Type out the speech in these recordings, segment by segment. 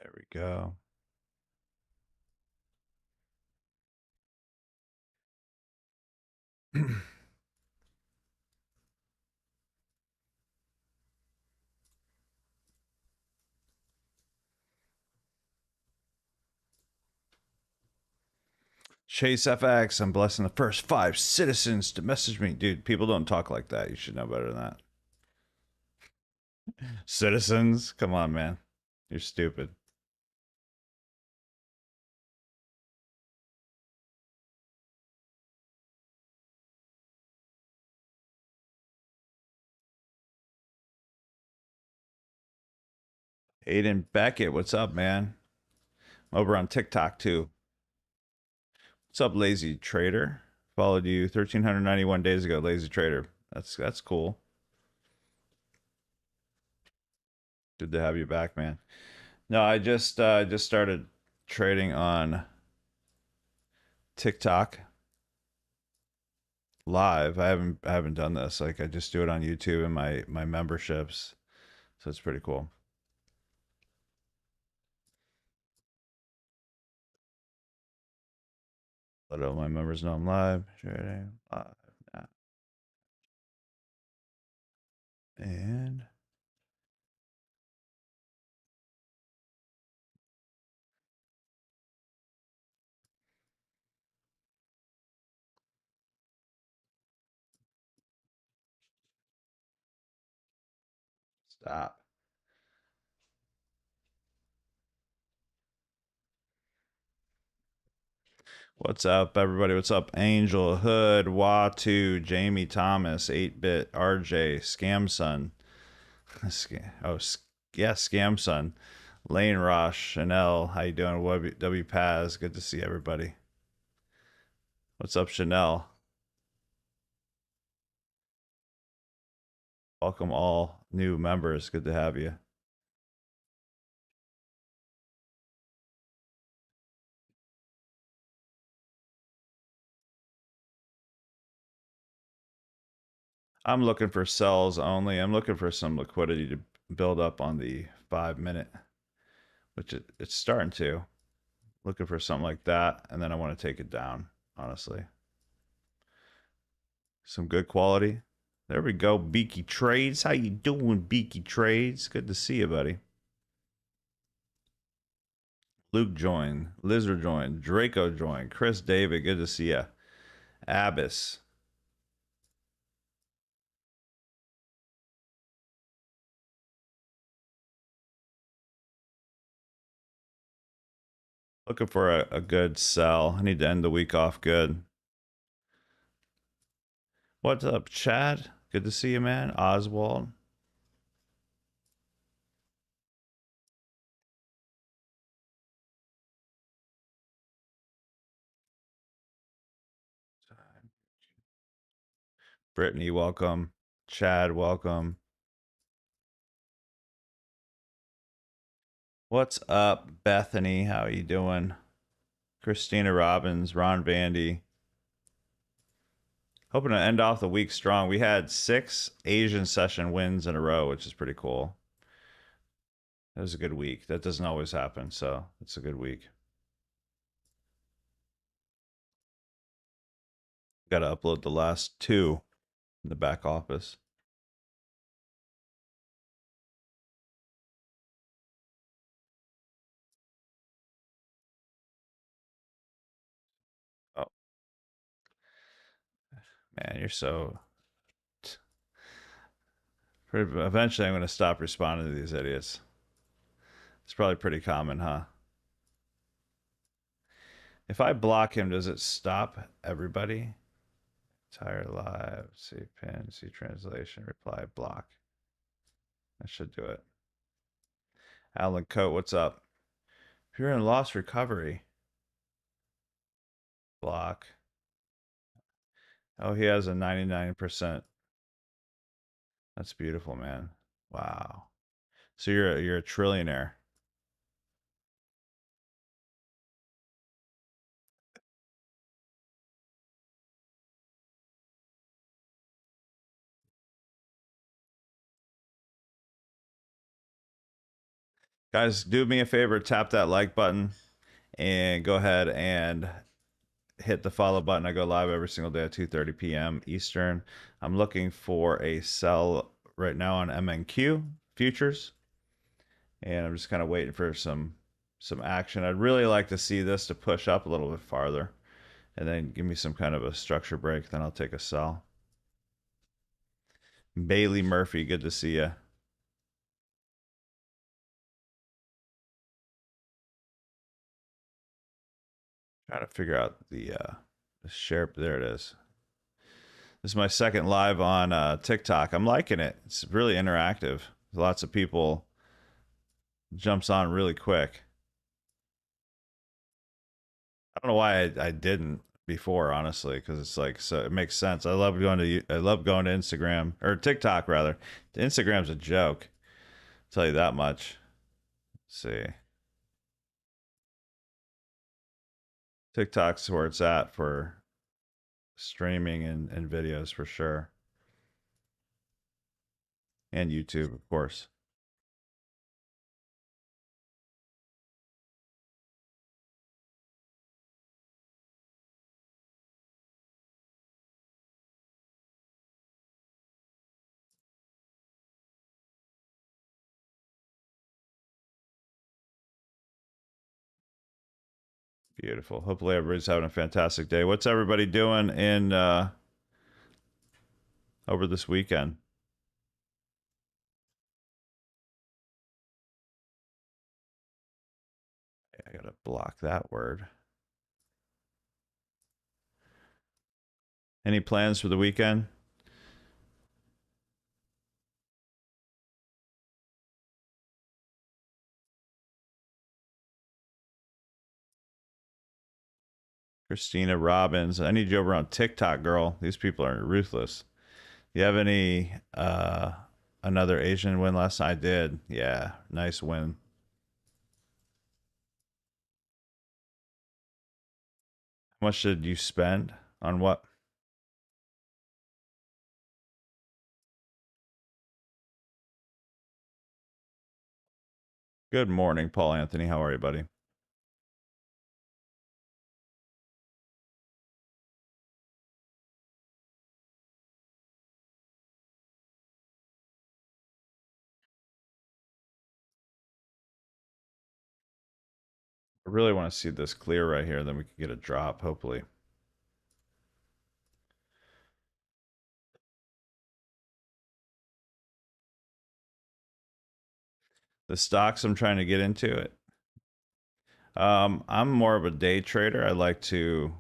There we go. Chase FX, I'm blessing the first 5 citizens to message me. Dude, people don't talk like that. You should know better than that. Citizens? Come on, man. You're stupid. Aiden Beckett, what's up, man? I'm over on TikTok too. What's up, Lazy Trader? Followed you 1,391 days ago, Lazy Trader. That's cool. Good to have you back, man. No, I just started trading on TikTok live. I haven't done this. Like I just do it on YouTube and my memberships. So it's pretty cool. Let all my members know I'm live. Trading live now. And stop. What's up, everybody? What's up? Angel, Hood, Watu, Jamie Thomas, 8-Bit, RJ, Scamson. Oh, yeah, Scamson. Lane Rosh, Chanel. How you doing? W Paz. Good to see everybody. What's up, Chanel? Welcome all new members. Good to have you. I'm looking for sells only. I'm looking for some liquidity to build up on the 5 minute, which it's starting to. Looking for something like that, and then I want to take it down, honestly. Some good quality. There we go, Beaky Trades. How you doing, Beaky Trades? Good to see you, buddy. Luke joined. Lizard joined. Draco joined. Chris David, good to see you. Abbas. Looking for a good sell. I need to end the week off good. What's up, Chad? Good to see you, man. Oswald. Brittany, welcome. Chad, welcome. What's up, Bethany? How you doing? Christina Robbins, Ron Vandy. Hoping to end off the week strong. We had 6 Asian session wins in a row, which is pretty cool. That was a good week. That doesn't always happen, so it's a good week. Got to upload the last 2 in the back office. Oh, man, you're so. Eventually, I'm going to stop responding to these idiots. It's probably pretty common, huh? If I block him, does it stop everybody? Entire live, see pin, see translation, reply, block. That should do it. Alan Coate, what's up? If you're in loss recovery, block. Oh, he has a 99%. That's beautiful, man. Wow. So you're a trillionaire. Guys, do me a favor, tap that like button and go ahead and hit the follow button. I go live every single day at 2:30 p.m. Eastern. I'm looking for a sell right now on MNQ futures, and I'm just kind of waiting for some action. I'd really like to see this to push up a little bit farther and then give me some kind of a structure break. Then I'll take a sell. Bailey Murphy, good to see you. Trying to figure out the share. There it is. This is my second live on TikTok. I'm liking it. It's really interactive. Lots of people jumps on really quick. I don't know why I didn't before, honestly, because it's like so it makes sense. I love going to Instagram or TikTok rather. Instagram's a joke. I'll tell you that much. Let's see. TikTok's where it's at for streaming and videos for sure. And YouTube, of course. Beautiful. Hopefully everybody's having a fantastic day. What's everybody doing in over this weekend? I gotta block that word. Any plans for the weekend? Christina Robbins. I need you over on TikTok, girl. These people are ruthless. You have any another Asian win last night? I did. Yeah, nice win. How much did you spend on what? Good morning, Paul Anthony. How are you, buddy? I really want to see this clear right here, then we can get a drop, hopefully. The stocks I'm trying to get into it. I'm more of a day trader. I like to,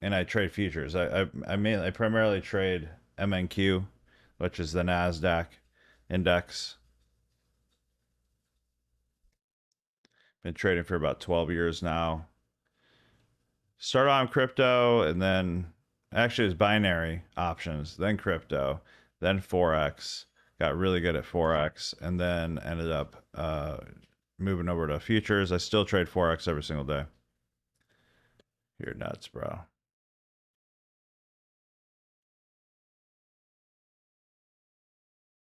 and I trade futures. I primarily trade MNQ, which is the Nasdaq index. Been trading for about 12 years now. Started on crypto and then actually it was binary options, then crypto, then Forex. Got really good at Forex and then ended up moving over to futures. I still trade Forex every single day. You're nuts, bro.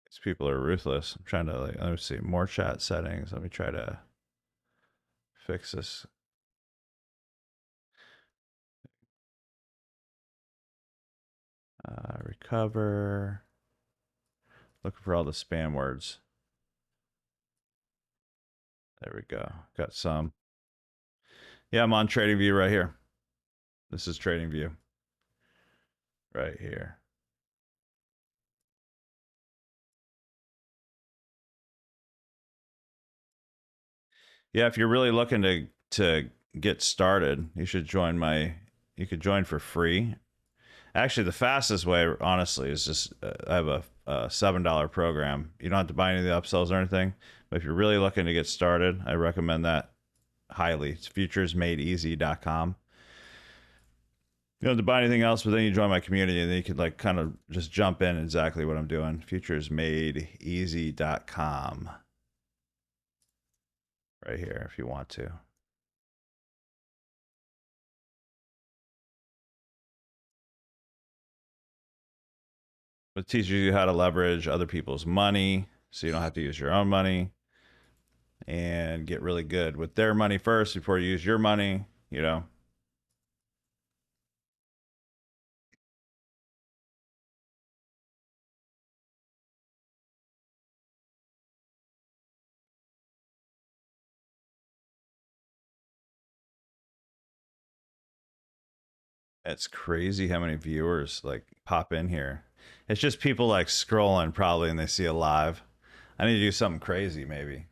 These people are ruthless. I'm trying to like, let me see more chat settings. Let me try to fix this. Recover. Looking for all the spam words. There we go. Got some. Yeah, I'm on TradingView right here. This is TradingView right here. Yeah, if you're really looking to get started, you should join my. You could join for free. Actually, the fastest way, honestly, is just I have a $7 program. You don't have to buy any of the upsells or anything. But if you're really looking to get started, I recommend that highly. It's futuresmadeeasy.com. You don't have to buy anything else, but then you join my community and then you could like kind of just jump in exactly what I'm doing. Futuresmadeeasy.com. Right here if you want to. It teaches you how to leverage other people's money so you don't have to use your own money. and get really good with their money first before you use your money, you know. It's crazy how many viewers like pop in here. It's just people like scrolling probably and they see a live. I need to do something crazy maybe.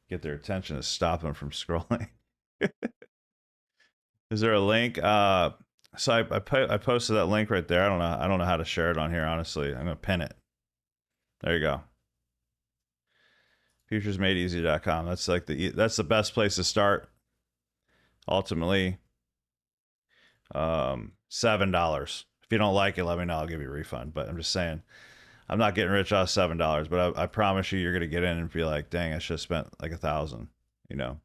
Get their attention to stop them from scrolling. Is there a link? So I posted that link right there. I don't know how to share it on here honestly. I'm gonna pin it. There you go. Futuresmadeeasy.com. That's the best place to start. Ultimately, $7. If you don't like it, let me know. I'll give you a refund. But I'm just saying, I'm not getting rich off $7. But I promise you, you're gonna get in and be like, dang, I should have spent like 1,000. You know.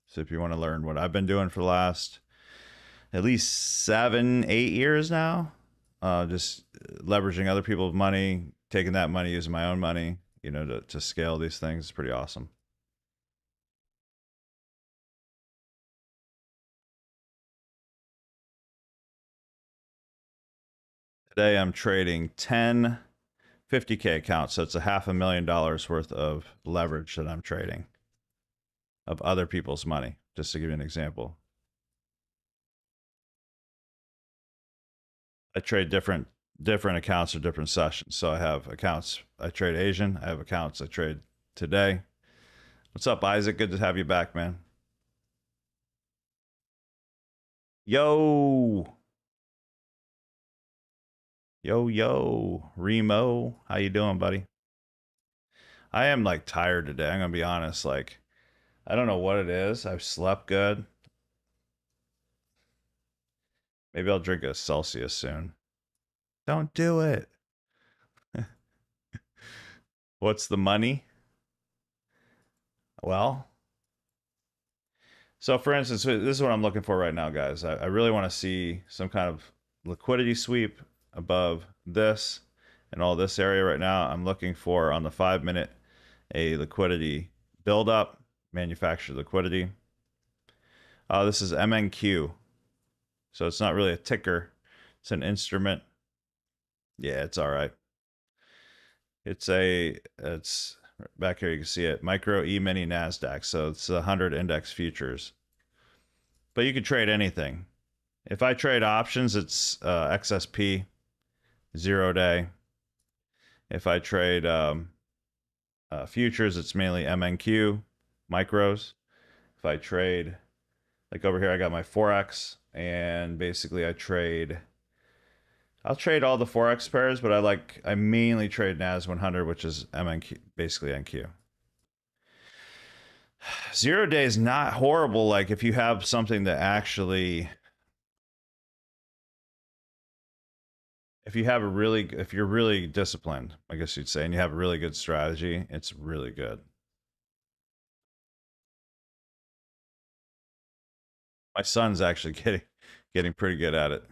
So if you want to learn what I've been doing for the last at least 7, 8 years now, just leveraging other people's money, taking that money, using my own money, you know, to scale these things is pretty awesome. Today I'm trading 10 50K accounts, so it's a $500,000 worth of leverage that I'm trading of other people's money. Just to give you an example, I trade different accounts or different sessions. So I have accounts I trade Asian. I have accounts I trade today. What's up, Isaac? Good to have you back, man. Yo, yo, Remo, how you doing, buddy? I am like tired today. I'm gonna be honest. Like, I don't know what it is. I've slept good. Maybe I'll drink a Celsius soon. Don't do it. What's the money? Well, so for instance, this is what I'm looking for right now, guys. I really want to see some kind of liquidity sweep above this and all this area right now. I'm looking for on the 5 minute a liquidity build up, manufactured liquidity. This is MNQ. So it's not really a ticker, it's an instrument. Yeah, it's all right. It's back here. You can see it. Micro E mini Nasdaq. So it's 100 index futures. But you can trade anything. If I trade options, it's XSP 0 day. If I trade futures, it's mainly MNQ micros. If I trade like over here, I got my forex, and basically I'll trade all the forex pairs, but I mainly trade NAS 100, which is MNQ, basically NQ. 0 day is not horrible. Like if you have something that actually, if you're really disciplined, I guess you'd say, and you have a really good strategy, it's really good. My son's actually getting pretty good at it.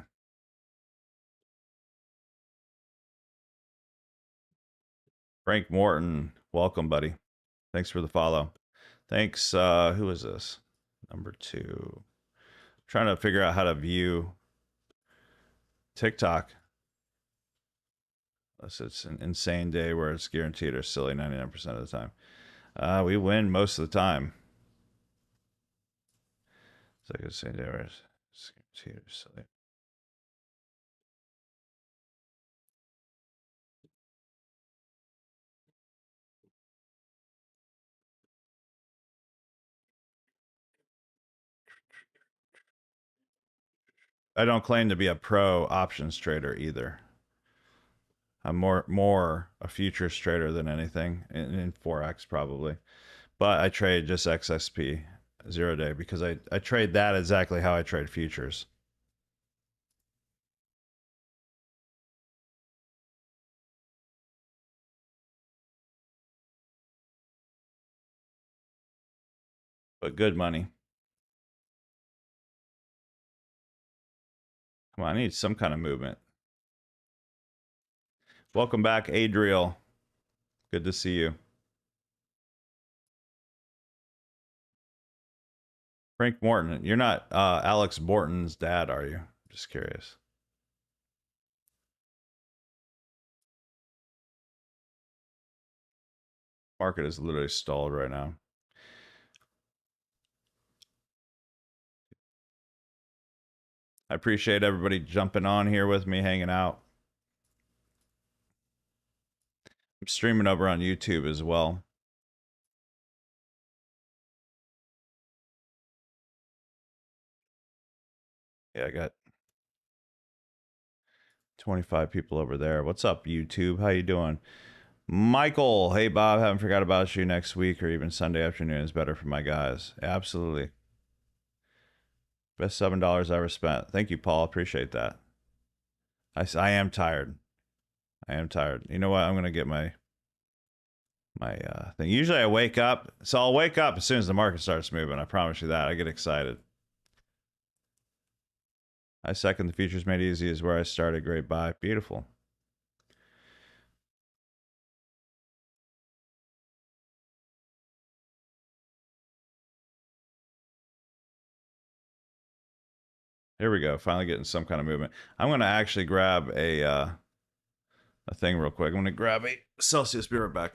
Frank Morton, welcome, buddy. Thanks for the follow. Thanks. Who is this? Number two. Trying to figure out how to view TikTok. Unless it's an insane day where it's guaranteed or silly 99% of the time. We win most of the time. It's like a insane day where it's guaranteed or silly. I don't claim to be a pro options trader either. I'm more a futures trader than anything in forex probably. But I trade just XSP 0 day because I trade that exactly how I trade futures. But good money. Come on, I need some kind of movement. Welcome back, Adriel. Good to see you. Frank Morton. You're not Alex Morton's dad, are you? Just curious. Market is literally stalled right now. I appreciate everybody jumping on here with me, hanging out. I'm streaming over on YouTube as well. Yeah, I got 25 people over there. What's up, YouTube? How you doing? Michael, hey Bob, haven't forgot about you. Next week or even Sunday afternoon is better for my guys. Absolutely. Best $7 I ever spent. Thank you, Paul. Appreciate that. I am tired. I am tired. You know what? I'm gonna get my thing. Usually I wake up, so I'll wake up as soon as the market starts moving. I promise you that. I get excited. I second the futures made easy is where I started. Great buy. Beautiful. Here we go. Finally getting some kind of movement. I'm gonna actually grab a thing real quick. I'm gonna grab a Celsius. Be right back.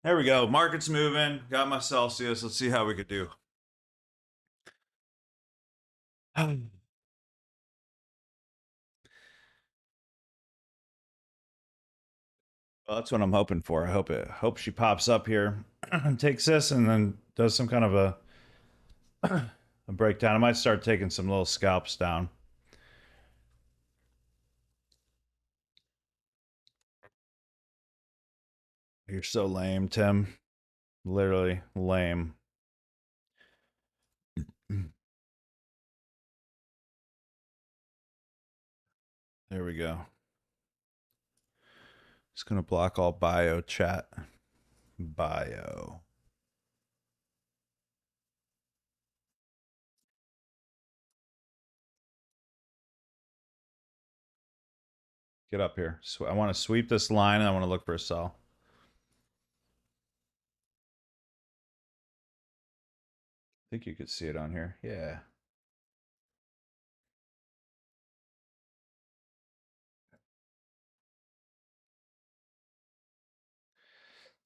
There we go. Market's moving. Got my Celsius. Let's see how we could do. Well, that's what I'm hoping for. Hope she pops up here and takes this and then does some kind of a breakdown. I might start taking some little scalps down. You're so lame, Tim. Literally lame. There we go. Just gonna block all bio chat. Bio. Get up here. I want to sweep this line and I want to look for a sell. I think you could see it on here. Yeah.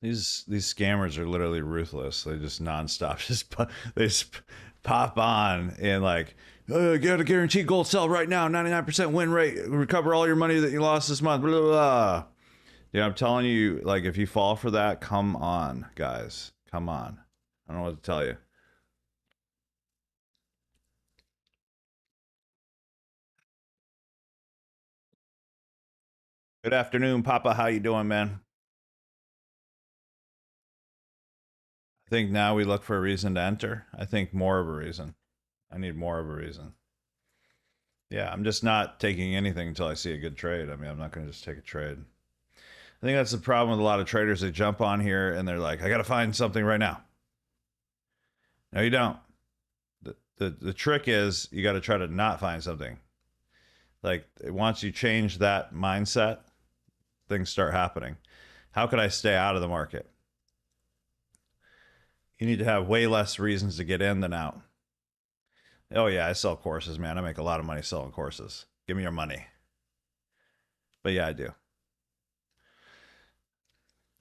These scammers are literally ruthless. They just nonstop they just pop on and like, oh, get a guaranteed gold sell right now, 99% win rate, recover all your money that you lost this month. Blah, blah, blah. Yeah, I'm telling you, like if you fall for that, come on, guys, come on. I don't know what to tell you. Good afternoon, Papa. How you doing, man? I think now we look for a reason to enter. I think more of a reason. I need more of a reason. Yeah, I'm just not taking anything until I see a good trade. I mean, I'm not going to just take a trade. I think that's the problem with a lot of traders. They jump on here and they're like, I got to find something right now. No, you don't. The trick is you got to try to not find something. Like once you change that mindset, things start happening. How could I stay out of the market? You need to have way less reasons to get in than out. Oh yeah, I sell courses, man. I make a lot of money selling courses. Give me your money. But yeah, I do.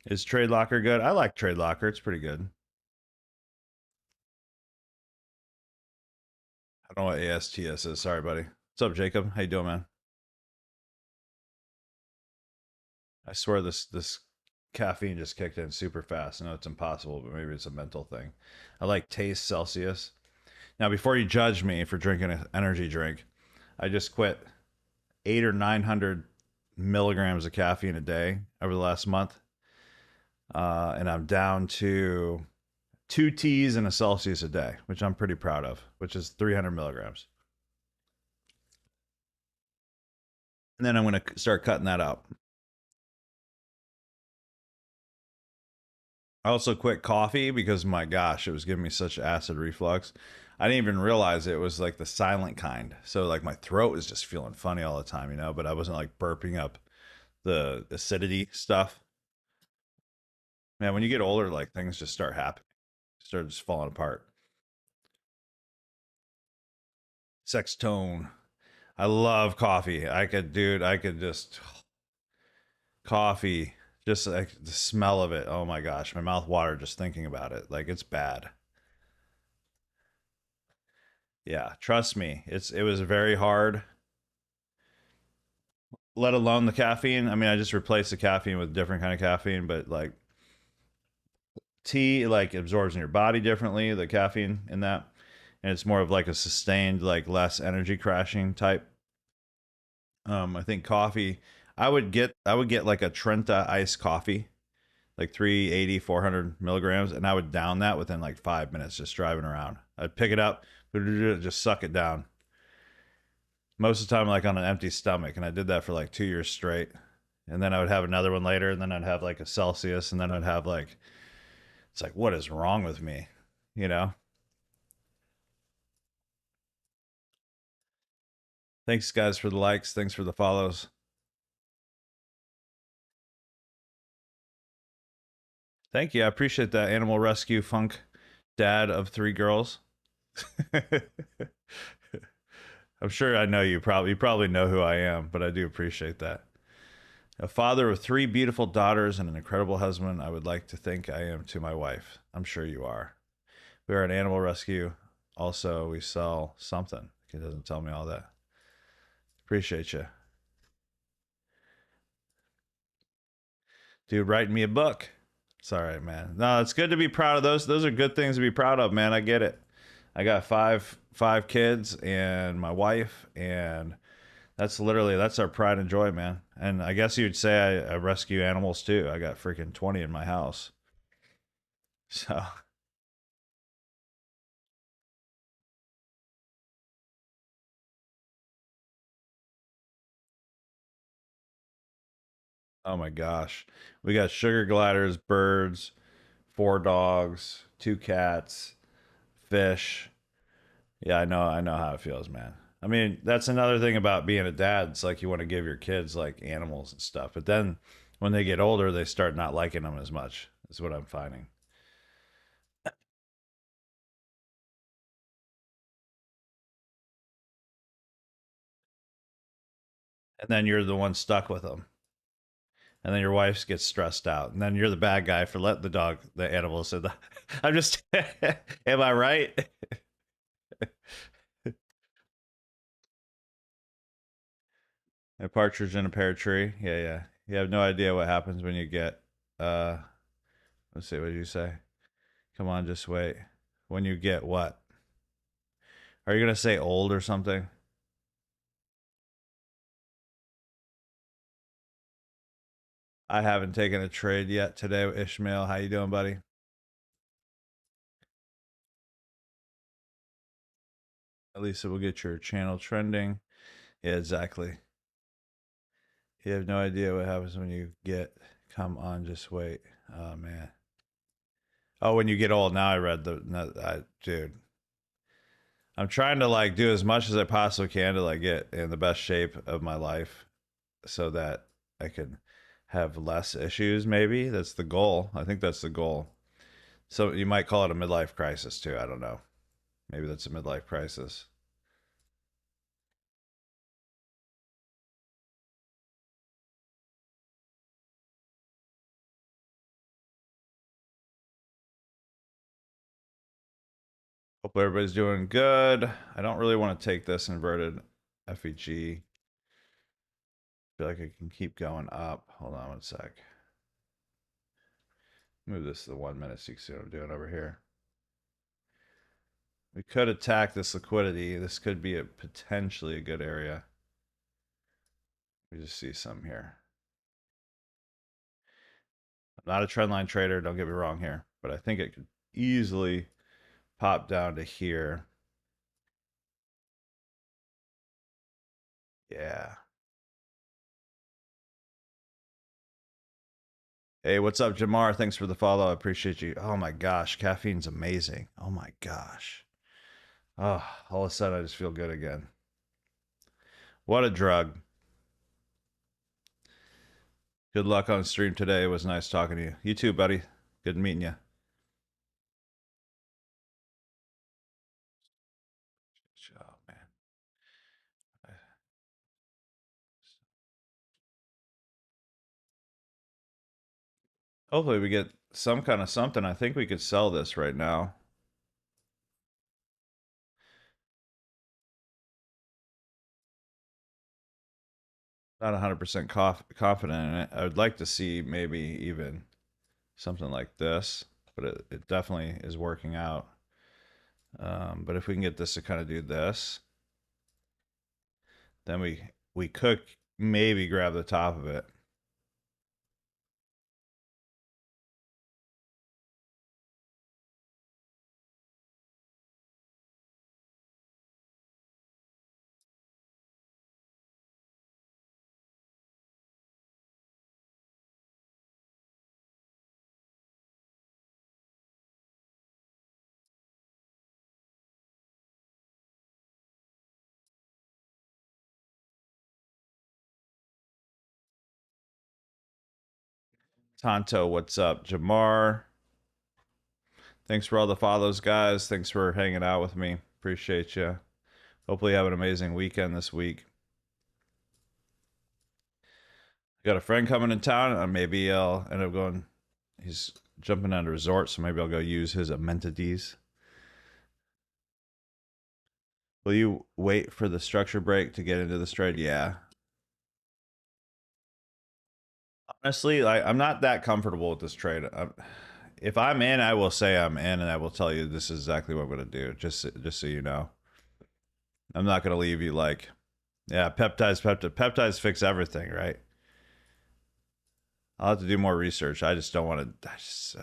Is Trade Locker good? I like Trade Locker. It's pretty good. I don't know what ASTS is. Sorry, buddy. What's up, Jacob? How you doing, man? I swear this caffeine just kicked in super fast. I know it's impossible, but maybe it's a mental thing. I like Taste Celsius. Now, before you judge me for drinking an energy drink, I just quit 800 or 900 milligrams of caffeine a day over the last month, and I'm down to two teas and a Celsius a day, which I'm pretty proud of, which is 300 milligrams. And then I'm going to start cutting that out. I also quit coffee because my gosh, it was giving me such acid reflux. I didn't even realize it was like the silent kind. So like my throat was just feeling funny all the time, but I wasn't like burping up the acidity stuff. Man, when you get older, like things just start happening, start just falling apart. Sex tone. I love coffee. I could just coffee, just like the smell of it. Oh my gosh, my mouth watered just thinking about it. Like it's bad. Yeah, trust me. It was very hard, let alone the caffeine. I mean, I just replaced the caffeine with different kind of caffeine, but like tea like absorbs in your body differently, the caffeine in that. And it's more of like a sustained, like less energy crashing type. I think coffee, I would get like a Trenta iced coffee, like 380, 400 milligrams, and I would down that within like 5 minutes just driving around. I'd pick it up, just suck it down. Most of the time, like on an empty stomach, and I did that for like 2 years straight. And then I would have another one later, and then I'd have like a Celsius, and then I'd have like, it's like, what is wrong with me? You know? Thanks, guys, for the likes. Thanks for the follows. Thank you. I appreciate that. Animal Rescue Funk dad of three girls. I'm sure I know you probably know who I am, but I do appreciate that. A father of three beautiful daughters and an incredible husband, I would like to think I am to my wife. I'm sure you are. We are an animal rescue. Also, we sell something. It doesn't tell me all that. Appreciate you. Dude, write me a book. It's all right, man. No, it's good to be proud of those. Those are good things to be proud of, man. I get it. I got five kids and my wife, and that's our pride and joy, man. And I guess you'd say I rescue animals too. I got freaking 20 in my house. So, oh my gosh, we got sugar gliders, birds, four dogs, two cats, fish. Yeah, I know how it feels, man. I mean, that's another thing about being a dad. It's like you want to give your kids like animals and stuff, but then when they get older, they start not liking them as much. Is what I'm finding. And then you're the one stuck with them. And then your wife gets stressed out, and then you're the bad guy for letting the animal. So I'm just, am I right? A partridge in a pear tree. Yeah, yeah. You have no idea what happens when you get. Uh, let's see. What did you say? Come on, just wait. When you get what? Are you gonna say old or something? I haven't taken a trade yet today, Ishmael. How you doing, buddy? At least it will get your channel trending. Yeah, exactly. You have no idea what happens when you get. Come on, just wait. Oh man. Oh, when you get old. Now I read the. No, dude, I'm trying to like do as much as I possibly can to like get in the best shape of my life, so that I can have less issues. Maybe that's the goal. I think that's the goal. So you might call it a midlife crisis too. I don't know. Maybe that's a midlife crisis. Hope everybody's doing good. I don't really want to take this inverted FEG. Feel like I can keep going up. Hold on one sec. Move this to the 1 minute so you can see what I'm doing over here. We could attack this liquidity. This could be potentially a good area. We just see some here. I'm not a trendline trader, don't get me wrong here, but I think it could easily pop down to here. Yeah. Hey, what's up, Jamar? Thanks for the follow. I appreciate you. Oh my gosh, caffeine's amazing. Oh my gosh. Oh, all of a sudden I just feel good again. What a drug. Good luck on stream today. It was nice talking to you. You too, buddy. Good meeting you. Oh, man. Hopefully we get some kind of something. I think we could sell this right now. Not 100% confident in it. I would like to see maybe even something like this, but it definitely is working out. But if we can get this to kind of do this, then we could maybe grab the top of it. Tonto, what's up? Jamar, thanks for all the follows, guys. Thanks for hanging out with me. Appreciate you. Hopefully, you have an amazing weekend this week. Got a friend coming in town, and maybe I'll end up going. He's jumping on a resort, so maybe I'll go use his amenities. Will you wait for the structure break to get into the trade? Yeah. Honestly, I'm not that comfortable with this trade. If I'm in, I will say I'm in, and I will tell you this is exactly what I'm going to do. Just so you know, I'm not going to leave you like, yeah, peptides fix everything, right? I'll have to do more research. I just don't want to. It's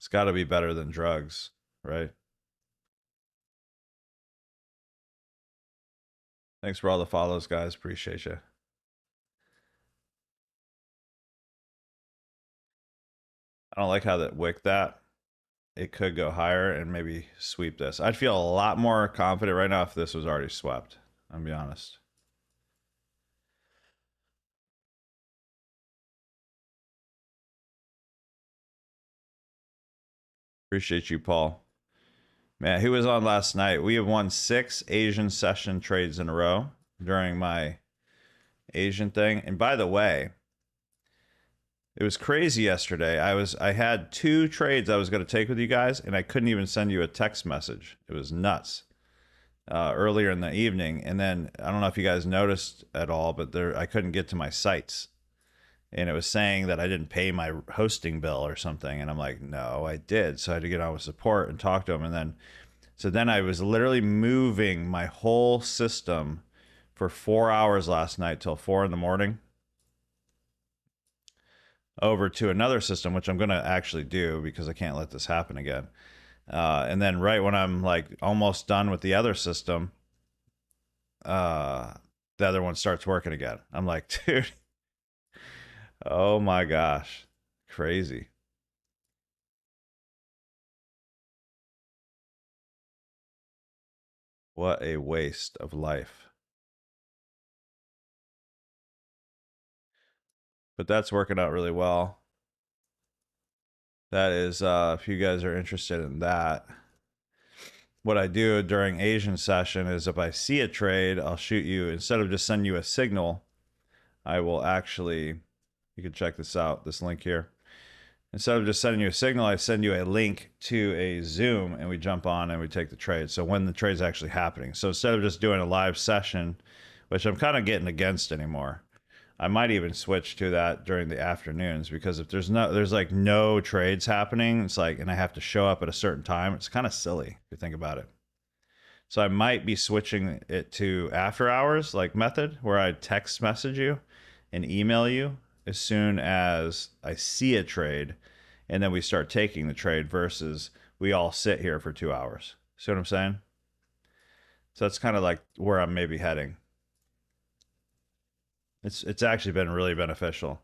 got to be better than drugs, right? Thanks for all the follows, guys. Appreciate you. I don't like how that wick that. It could go higher and maybe sweep this. I'd feel a lot more confident right now if this was already swept. I'll be honest. Appreciate you, Paul. Man, who was on last night? We have won 6 Asian session trades in a row during my Asian thing. And by the way, it was crazy yesterday. I had 2 trades I was going to take with you guys, and I couldn't even send you a text message. It was nuts. Earlier in the evening, and then I don't know if you guys noticed at all, but I couldn't get to my sites, and it was saying that I didn't pay my hosting bill or something, and I'm like, no, I did. So I had to get on with support and talk to them, and then I was literally moving my whole system for 4 hours last night till 4 in the morning over to another system, which I'm going to actually do because I can't let this happen again. And then right when I'm like almost done with the other system, uh, the other one starts working again. I'm like, dude, oh my gosh, crazy. What a waste of life. But that's working out really well. That is, if you guys are interested in that, what I do during Asian session is if I see a trade, I'll shoot you, instead of just sending you a signal, I will actually, you can check this out, this link here. Instead of just sending you a signal, I send you a link to a Zoom and we jump on and we take the trade. So when the trade's actually happening. So instead of just doing a live session, which I'm kind of getting against anymore, I might even switch to that during the afternoons, because if there's like no trades happening, it's like, and I have to show up at a certain time, it's kind of silly if you think about it. So I might be switching it to after hours like method, where I text message you and email you as soon as I see a trade, and then we start taking the trade versus we all sit here for 2 hours. See what I'm saying? So that's kind of like where I'm maybe heading. It's actually been really beneficial,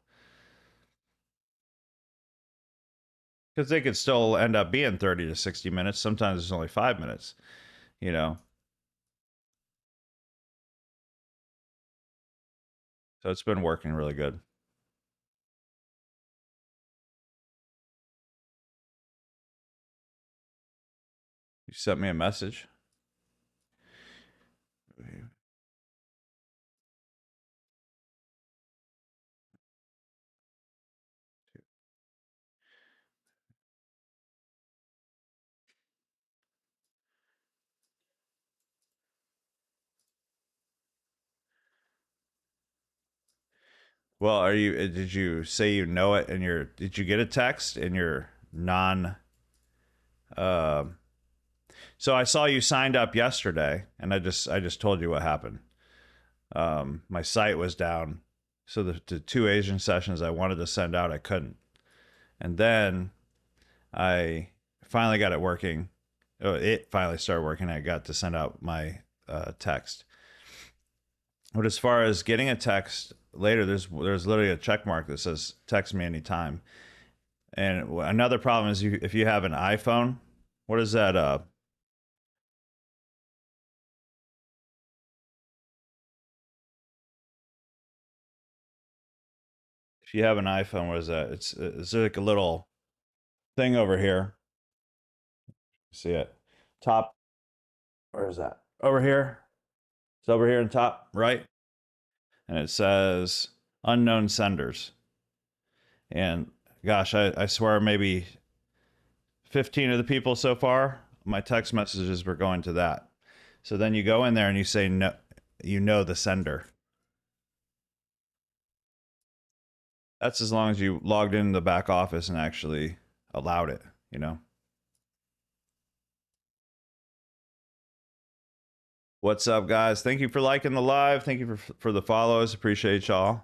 because they could still end up being 30 to 60 minutes. Sometimes it's only 5 minutes, you know. So it's been working really good. You sent me a message. Well, are you? Did you say you know it? And your did you get a text in your non? Uh, so I saw you signed up yesterday, and I just told you what happened. My site was down, so the two Asian sessions I wanted to send out, I couldn't, and then I finally got it working. Oh, it finally started working. I got to send out my text. But as far as getting a text later, there's literally a check mark that says text me anytime. And another problem is if you have an iPhone, what is that? If you have an iPhone, what is that? It's like a little thing over here. See it? Top. Where is that? Over here. It's over here in top right, and it says unknown senders. And gosh, I swear maybe 15 of the people so far, my text messages were going to that. So then you go in there and you say no, you know the sender. That's as long as you logged in the back office and actually allowed it, you know. What's up, guys? Thank you for liking the live. Thank you for the follows. Appreciate y'all.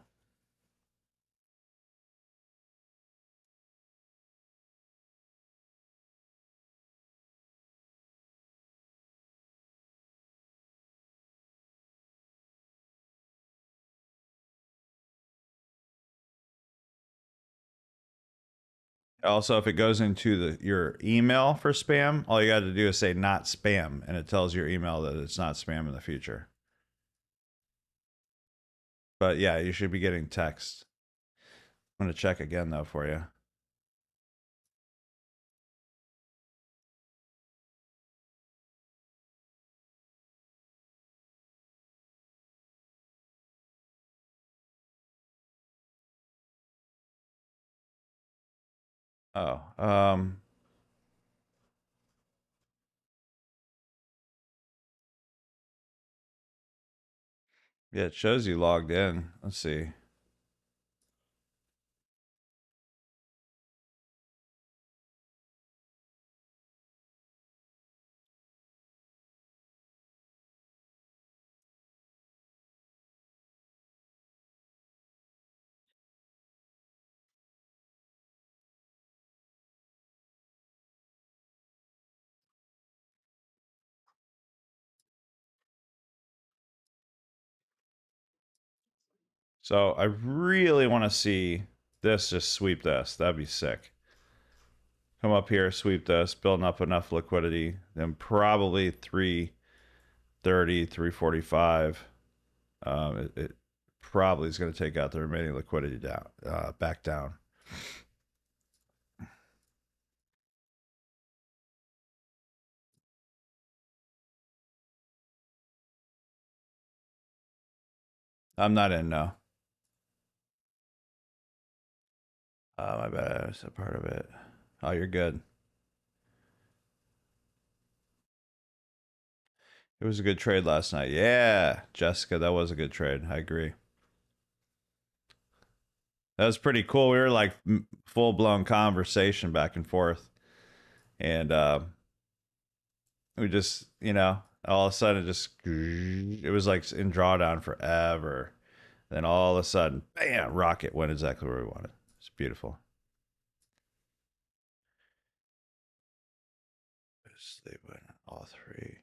Also, if it goes into your email for spam, all you got to do is say not spam, and it tells your email that it's not spam in the future. But yeah, you should be getting text. I'm gonna check again though for you. Oh, yeah, it shows you logged in. Let's see. So I really want to see this just sweep this. That'd be sick. Come up here, sweep this, building up enough liquidity, then probably 330, 345. It probably is going to take out the remaining liquidity down, back down. I'm not in, no. My bad. I was a part of it. Oh, you're good. It was a good trade last night. Yeah, Jessica, that was a good trade. I agree. That was pretty cool. We were like full blown conversation back and forth, and we just, all of a sudden it was like in drawdown forever. Then all of a sudden, bam, rocket went exactly where we wanted. It's beautiful. They went all three.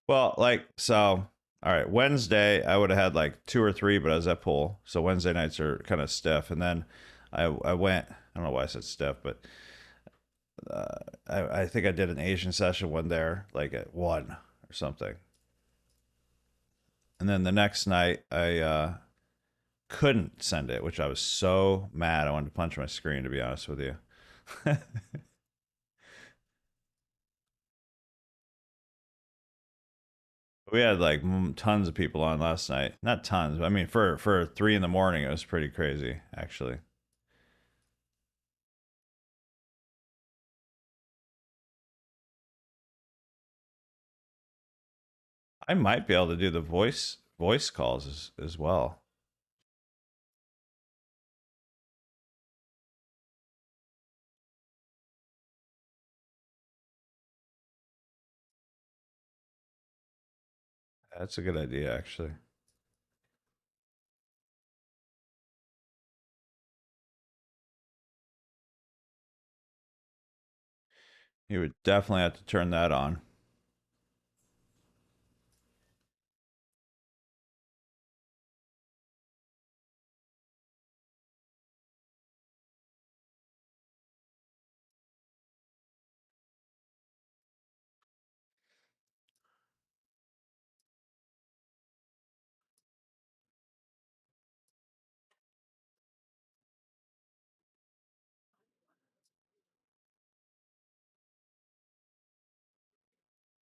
Well, like so. All right, Wednesday I would have had like two or three, but I was at pool, so Wednesday nights are kind of stiff. And then I went. I don't know why I said stiff, but I think I did an Asian session one there, like at 1 or something. And then the next night I couldn't send it, which I was so mad. I wanted to punch my screen, to be honest with you. We had like tons of people on last night. Not tons, but I mean for 3 in the morning, it was pretty crazy actually. I might be able to do the voice calls as well. That's a good idea actually. You would definitely have to turn that on.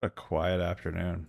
A quiet afternoon.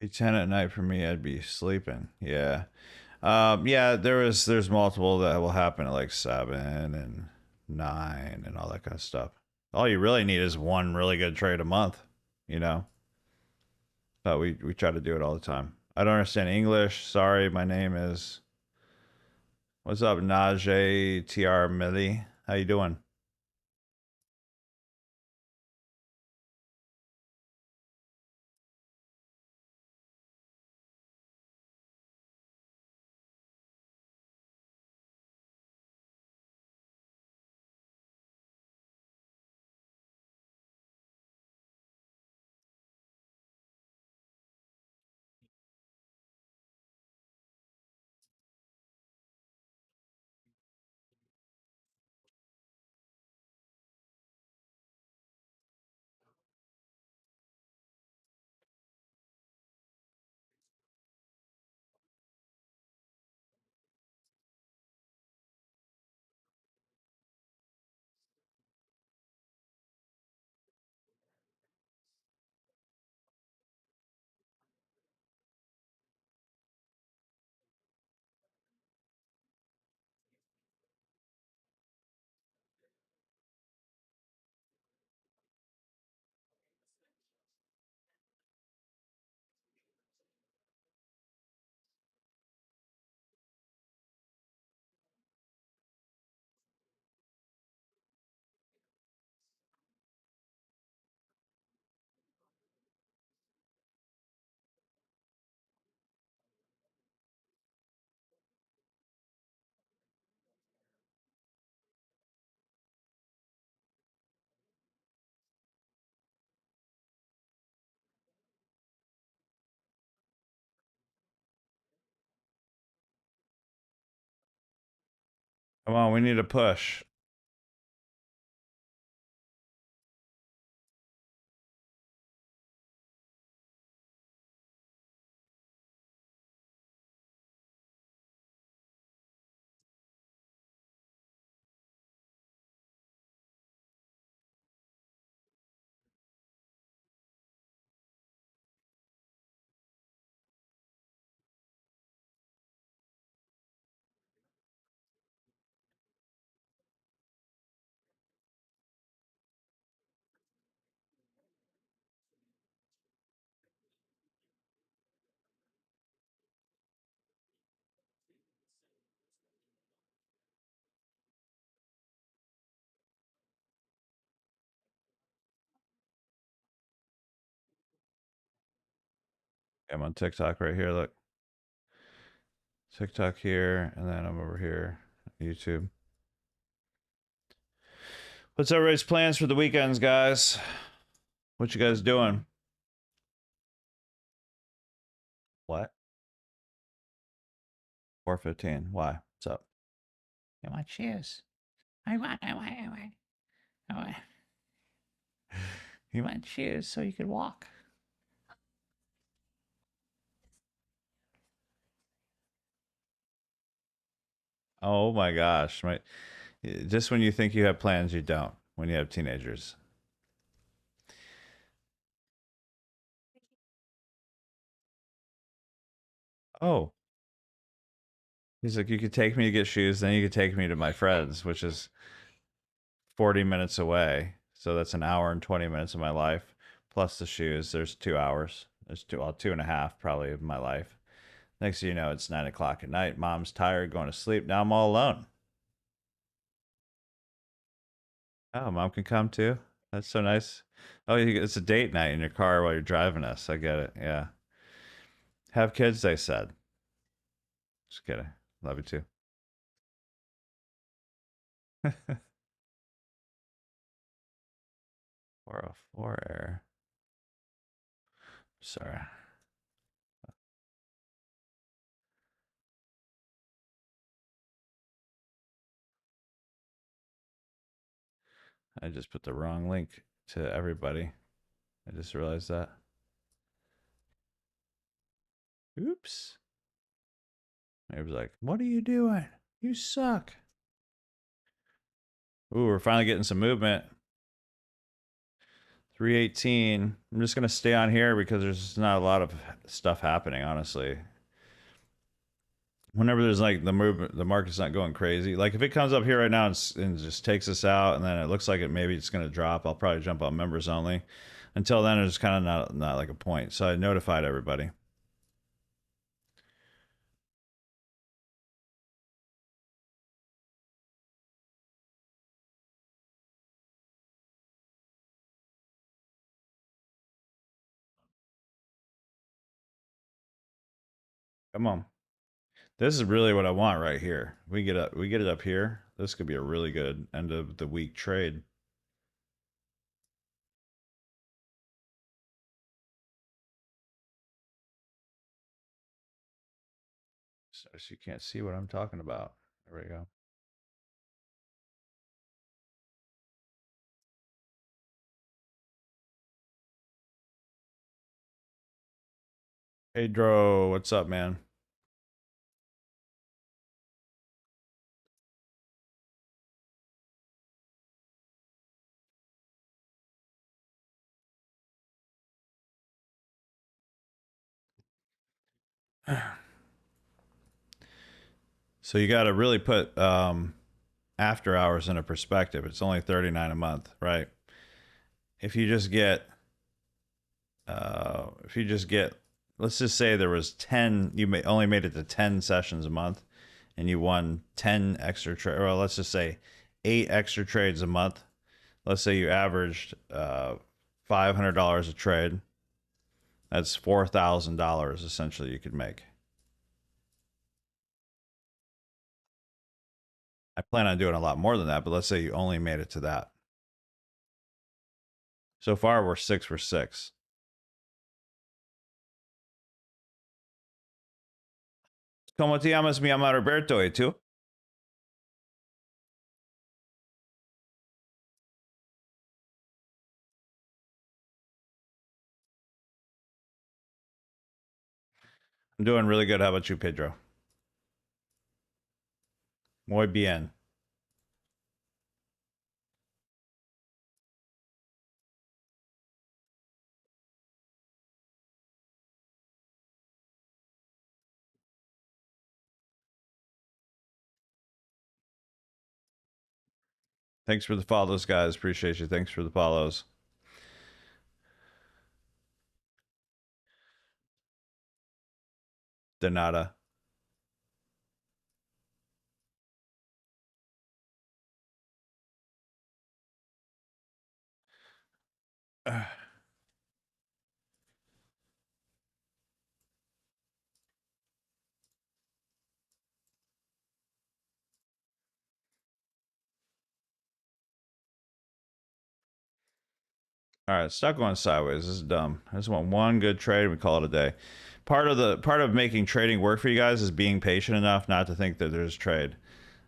Be 10 at night for me, I'd be sleeping. Yeah. Yeah, there's multiple that will happen at like 7 and 9 and all that kind of stuff. All you really need is one really good trade a month, you know. But we try to do it all the time. I don't understand English. Sorry, my name is what's up, Najee TR Millie. How you doing? Come on, we need a push. I'm on TikTok right here. Look, TikTok here, and then I'm over here, YouTube. What's everybody's plans for the weekends, guys? What you guys doing? What? 4:15. Why? What's up? I want shoes. I want. You want shoes so you could walk. Oh my gosh! Just when you think you have plans, you don't. When you have teenagers. Oh, he's like, you could take me to get shoes, then you could take me to my friends, which is 40 minutes away. So that's an hour and 20 minutes of my life, plus the shoes. There's 2 hours. There's well, 2.5 probably of my life. Next thing you know, it's 9 o'clock at night. Mom's tired, going to sleep. Now I'm all alone. Oh, mom can come too. That's so nice. Oh, it's a date night in your car while you're driving us. I get it. Yeah. Have kids, they said. Just kidding. Love you too. 404 error. Sorry. I just put the wrong link to everybody. I just realized that. Oops. It was like, what are you doing? You suck. Ooh, we're finally getting some movement. 318. I'm just going to stay on here because there's not a lot of stuff happening, honestly. Whenever there's like the movement, the market's not going crazy. Like if it comes up here right now and just takes us out, and then it looks like maybe it's going to drop, I'll probably jump on members only. Until then, it's kind of not like a point. So I notified everybody. Come on. This is really what I want right here. We get it up here. This could be a really good end of the week trade. So you can't see what I'm talking about. There we go. Hey Dro, what's up, man? So you got to really put after hours into perspective. It's only 39 a month, right? If you just get if you just get, let's just say there was 10, only made it to 10 sessions a month, and you won 10 extra trade, well, let's just say 8 extra trades a month. Let's say you averaged $500 a trade. That's $4,000 essentially you could make. I plan on doing a lot more than that, but let's say you only made it to that. So far, we're 6 for 6. ¿Cómo te llamas? Me llamo Roberto, ¿y tú? I'm doing really good. How about you, Pedro? Muy bien. Thanks for the follows, guys. Appreciate you. Thanks for the follows. De nada. All right, stop going sideways. This is dumb. I just want one good trade and we call it a day. Part of making trading work for you guys is being patient enough not to think that there's trade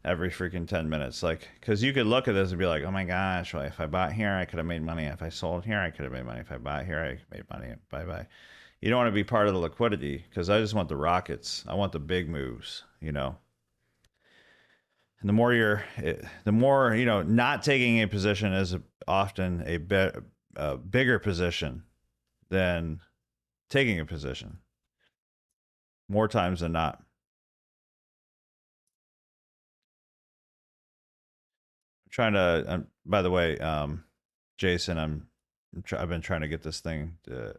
every freaking 10 minutes. Like, because you could look at this and be like, oh my gosh, well, if I bought here, I could have made money. If I sold here, I could have made money. If I bought here, I made money. Bye bye. You don't want to be part of the liquidity because I just want the rockets. I want the big moves, you know. And the more not taking a position is often a bigger position than taking a position more times than not. I'm trying to. By the way, Jason, I've been trying to get this thing to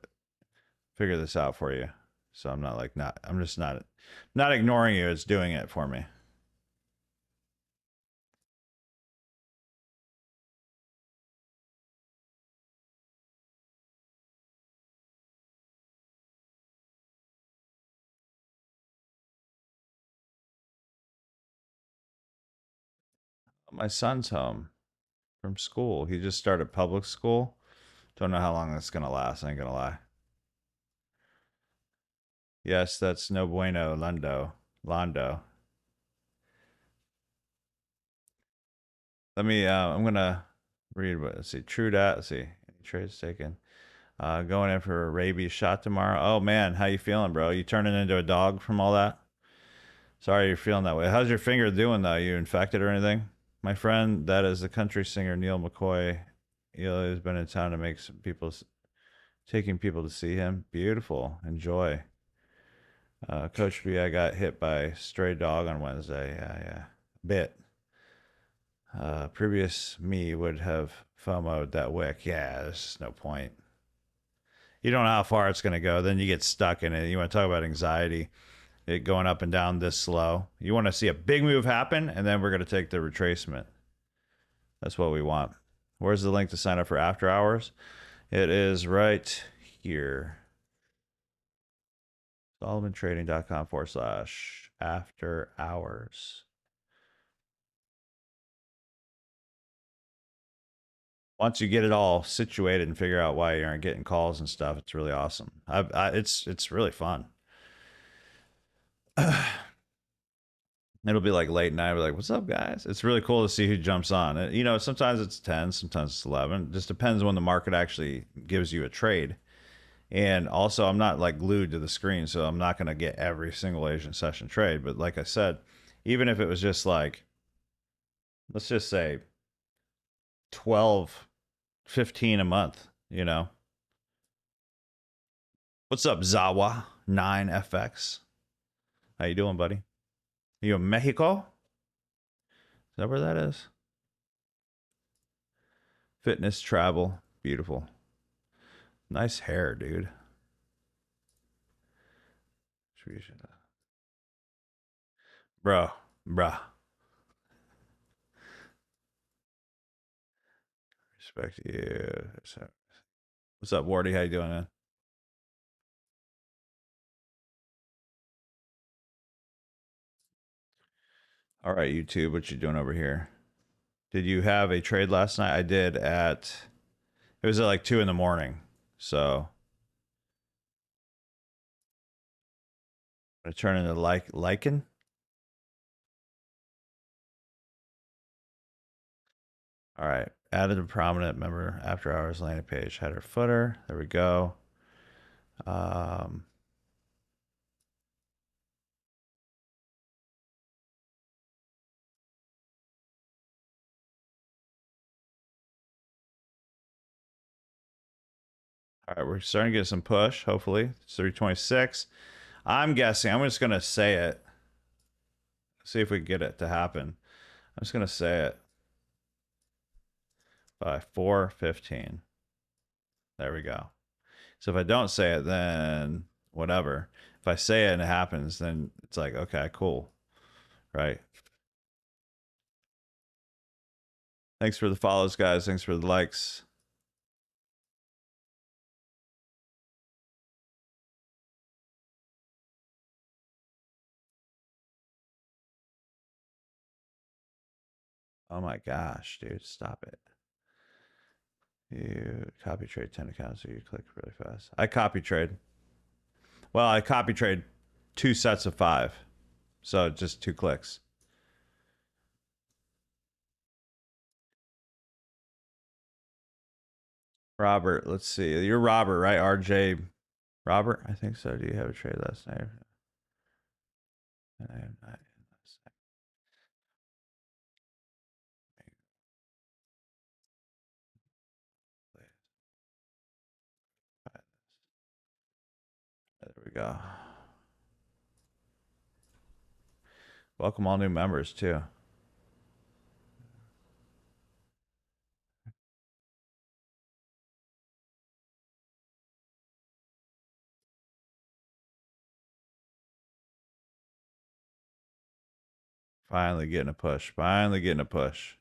figure this out for you, so I'm not like not. I'm just not ignoring you. It's doing it for me. My son's home from school. He just started public school. Don't know how long that's gonna last. I ain't gonna lie. Yes, that's no bueno, Londo. Let me. I'm gonna read what. Let's see. True dat. Let's see. Any trades taken? Going in for a rabies shot tomorrow. Oh man, how you feeling, bro? You turning into a dog from all that? Sorry you're feeling that way. How's your finger doing though? You infected or anything? My friend, that is the country singer Neil McCoy. Eli has been in town to make some people, taking people to see him. Beautiful. Enjoy. Coach B, I got hit by a stray dog on Wednesday. Yeah, yeah. Bit. Previous me would have FOMO'd that wick. Yeah, there's no point. You don't know how far it's going to go. Then you get stuck in it. You want to talk about anxiety, it going up and down this slow. You want to see a big move happen, and then we're going to take the retracement. That's what we want. Where's the link to sign up for after hours? It is right here. SolomonTrading.com/after hours. Once you get it all situated and figure out why you aren't getting calls and stuff, it's really awesome. It's really fun. It'll be like late night. We're like, "What's up, guys?" It's really cool to see who jumps on. Sometimes it's 10, sometimes it's 11. It just depends when the market actually gives you a trade. And also, I'm not like glued to the screen, so I'm not going to get every single Asian session trade. But like I said, even if it was just like, let's just say 12, 15 a month, you know. What's up, Zawa 9FX? How you doing, buddy? Are you in Mexico? Is that where that is? Fitness, travel, beautiful. Nice hair, dude. Bro, bruh. Respect you. What's up, Wardy? How you doing, man? All right, YouTube, what you doing over here? Did you have a trade last night? I did it was at like 2 in the morning. So I turn into lichen. All right. Added a prominent member after hours landing page. Header footer. There we go. Um All right, we're starting to get some push. Hopefully, it's 326. I'm guessing. I'm just gonna say it. See if we can get it to happen. I'm just gonna say it by 4:15. There we go. So if I don't say it, then whatever. If I say it and it happens, then it's like, okay, cool. Right. Thanks for the follows, guys. Thanks for the likes. Oh my gosh, dude, stop it. You copy trade 10 accounts, so you click really fast. I copy trade. Well, I copy trade 2 sets of 5. So just 2 clicks. Robert, let's see. You're Robert, right? RJ Robert? I think so. Do you have a trade last night? I have not. There we go. Welcome all new members too. Finally getting a push. Finally getting a push.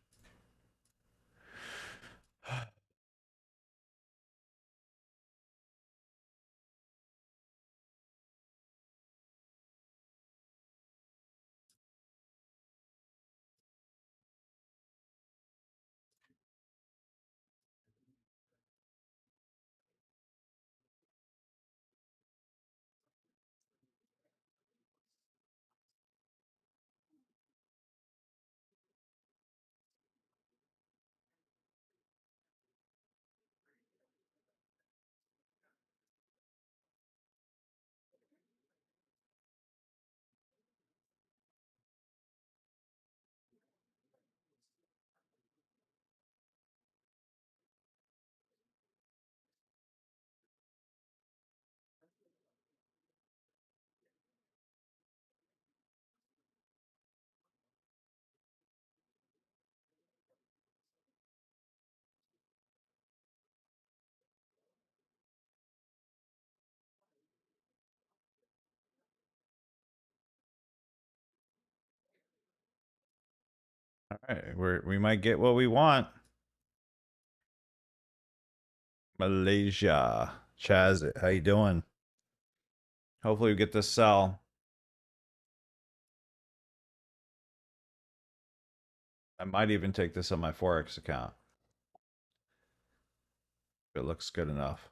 All right, we might get what we want. Malaysia. Chaz, how you doing? Hopefully we get this sell. I might even take this on my Forex account. If it looks good enough.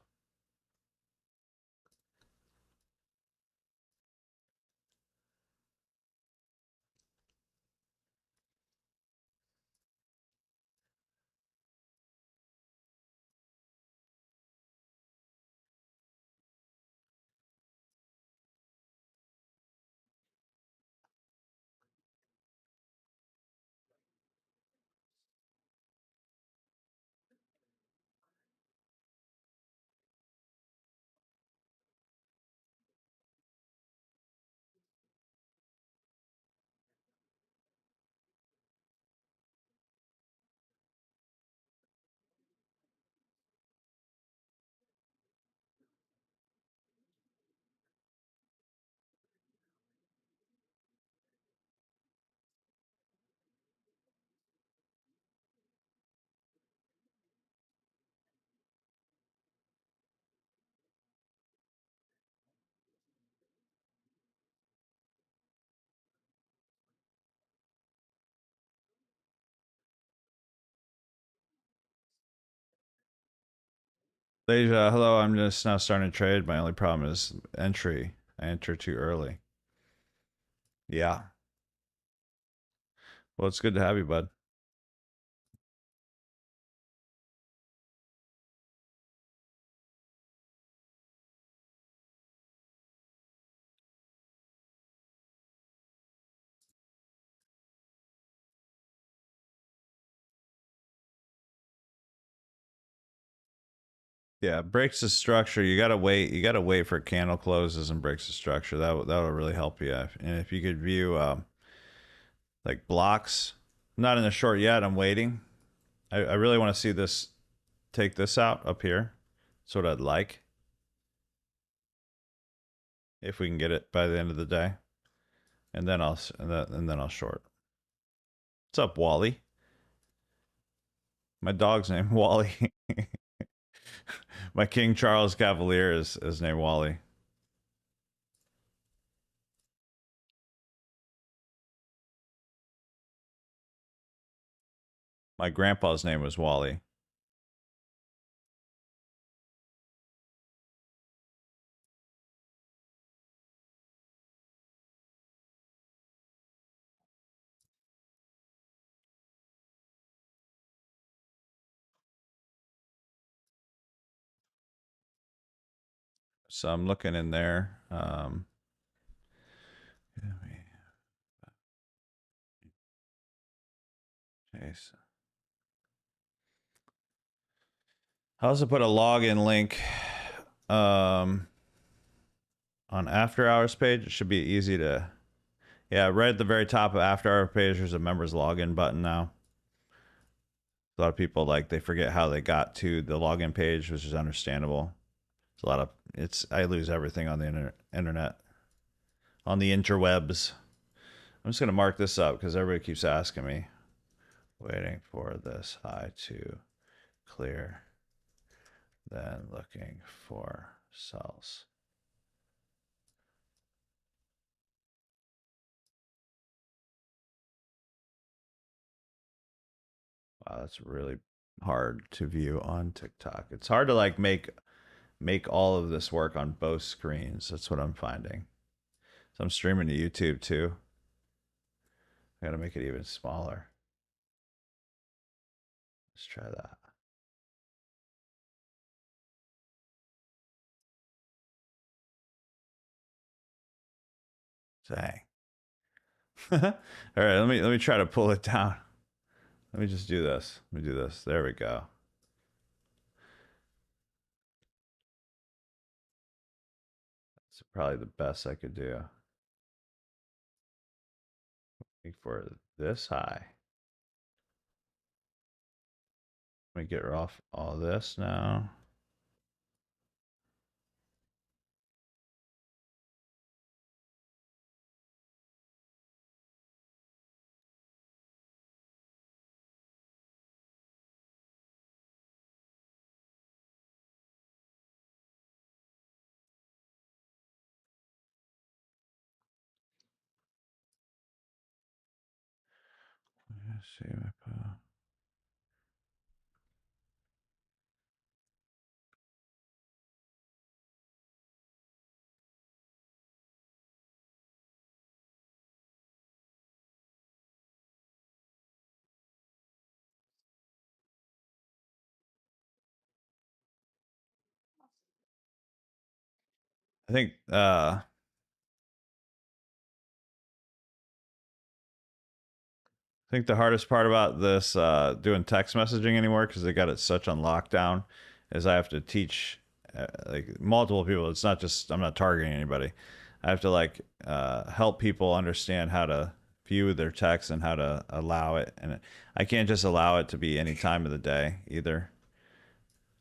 Malaysia, hello. I'm just now starting to trade. My only problem is entry. I enter too early. Yeah. Well, it's good to have you, bud. Yeah, breaks the structure. You gotta wait. You gotta wait for candle closes and breaks the structure. That'll really help you. And if you could view like blocks, I'm not in the short yet. I'm waiting. I really want to see this. Take this out up here. That's what I'd like. If we can get it by the end of the day, and then I'll short. What's up, Wally? My dog's name Wally. My King Charles Cavalier is named Wally. My grandpa's name was Wally. So I'm looking in there. Jeez. I also put a login link um, on after hours page. It should be easy to. Yeah, right at the very top of after hour page, there's a members login button now. A lot of people like they forget how they got to the login page, which is understandable. It's a lot of it's. I lose everything on the internet, on the interwebs. I'm just gonna mark this up because everybody keeps asking me. Waiting for this high to clear, then looking for sells. Wow, that's really hard to view on TikTok. It's hard to like make all of this work on both screens. That's what I'm finding. So I'm streaming to YouTube too. I gotta make it even smaller. Let's try that. Dang. All right, let me try to pull it down. Let me just do this. Let me do this. There we go. That's probably the best I could do. Wait for this high. Let me get off all this now. Let's see if I put. I think the hardest part about this doing text messaging anymore because they got it such on lockdown is I have to teach like multiple people. It's not just I'm not targeting anybody. I have to like help people understand how to view their text and how to allow it, and I can't just allow it to be any time of the day either.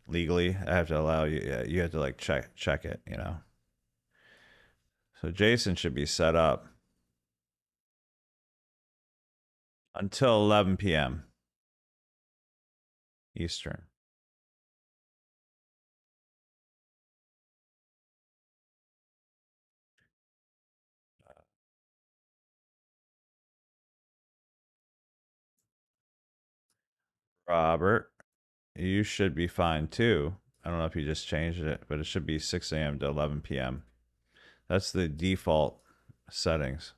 Legally, I have to allow you. Yeah, you have to like check it. So Jason should be set up until 11 p.m. Eastern. Robert, you should be fine too. I don't know if you just changed it, but it should be 6 a.m. to 11 p.m. That's the default settings.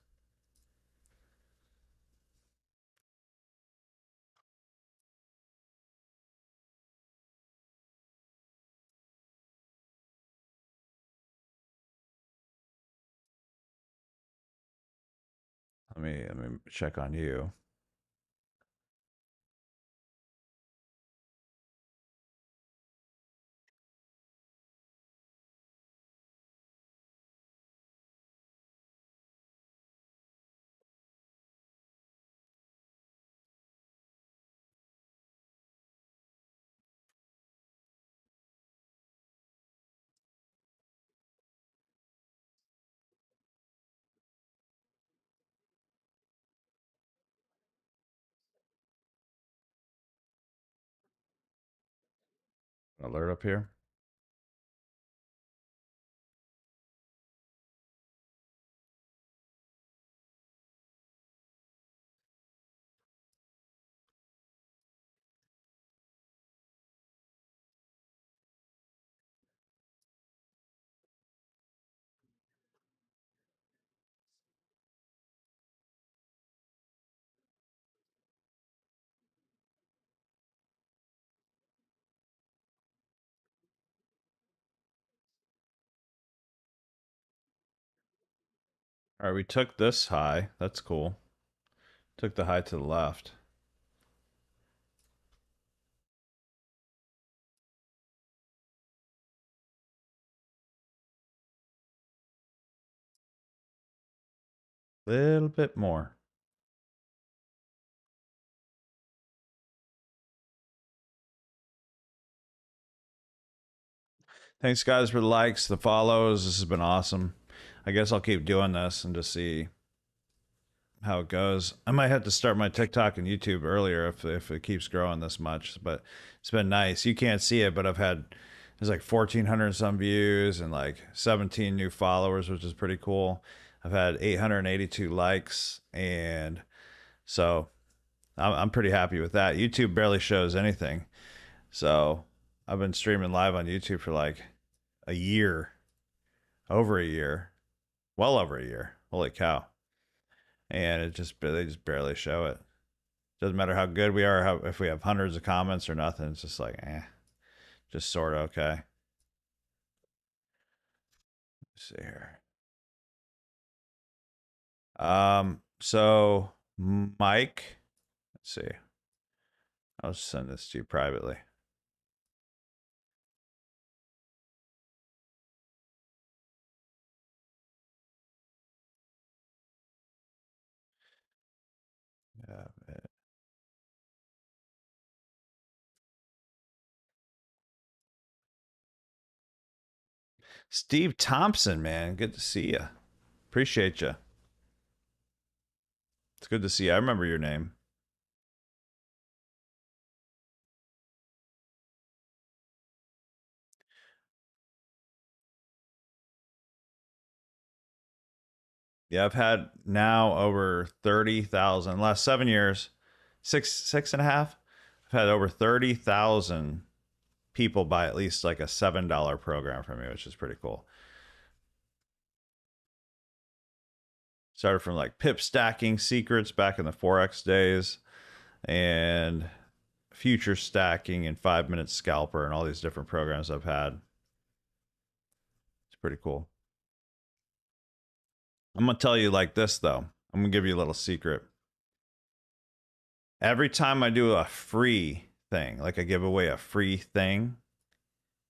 Let me check on you. Alert up here. All right, we took this high. That's cool. Took the high to the left. Little bit more. Thanks, guys, for the likes, the follows. This has been awesome. I guess I'll keep doing this and just see how it goes. I might have to start my TikTok and YouTube earlier if it keeps growing this much, but it's been nice. You can't see it, but there's like 1,400 some views and like 17 new followers, which is pretty cool. I've had 882 likes, and so I'm pretty happy with that. YouTube barely shows anything, so I've been streaming live on YouTube for like a year, over a year, well over a year. Holy cow! And they just barely show it. Doesn't matter how good we are, if we have hundreds of comments or nothing. It's just like, just sort of okay. Let's see here. So Mike, let's see. I'll send this to you privately. Yeah. Steve Thompson, man, good to see you. Appreciate you. It's good to see you. I remember your name. Yeah, I've had now over 30,000 last 7 years, six and a half. I've had over 30,000 people buy at least like a $7 program from me, which is pretty cool. Started from like pip stacking secrets back in the Forex days, and future stacking and 5 minute scalper and all these different programs I've had. It's pretty cool. I'm gonna tell you like this though. I'm gonna give you a little secret. Every time I do a free thing, like I give away a free thing,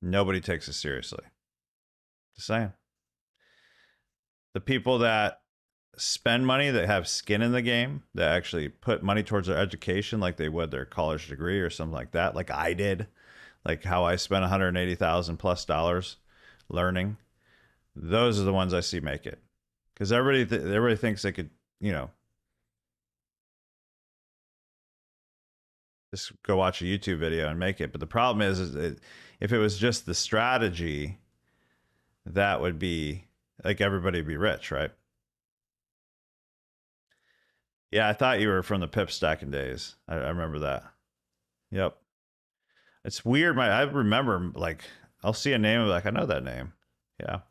nobody takes it seriously. Just saying. The people that spend money, that have skin in the game, that actually put money towards their education like they would their college degree or something like that, like I did, like how I spent 180,000 plus dollars learning, those are the ones I see make it. Because everybody thinks they could, just go watch a YouTube video and make it. But the problem is if it was just the strategy, that would be like everybody would be rich, right? Yeah, I thought you were from the pip stacking days. I remember that. Yep. It's weird. I remember, like, I'll see a name and be like, I know that name. Yeah.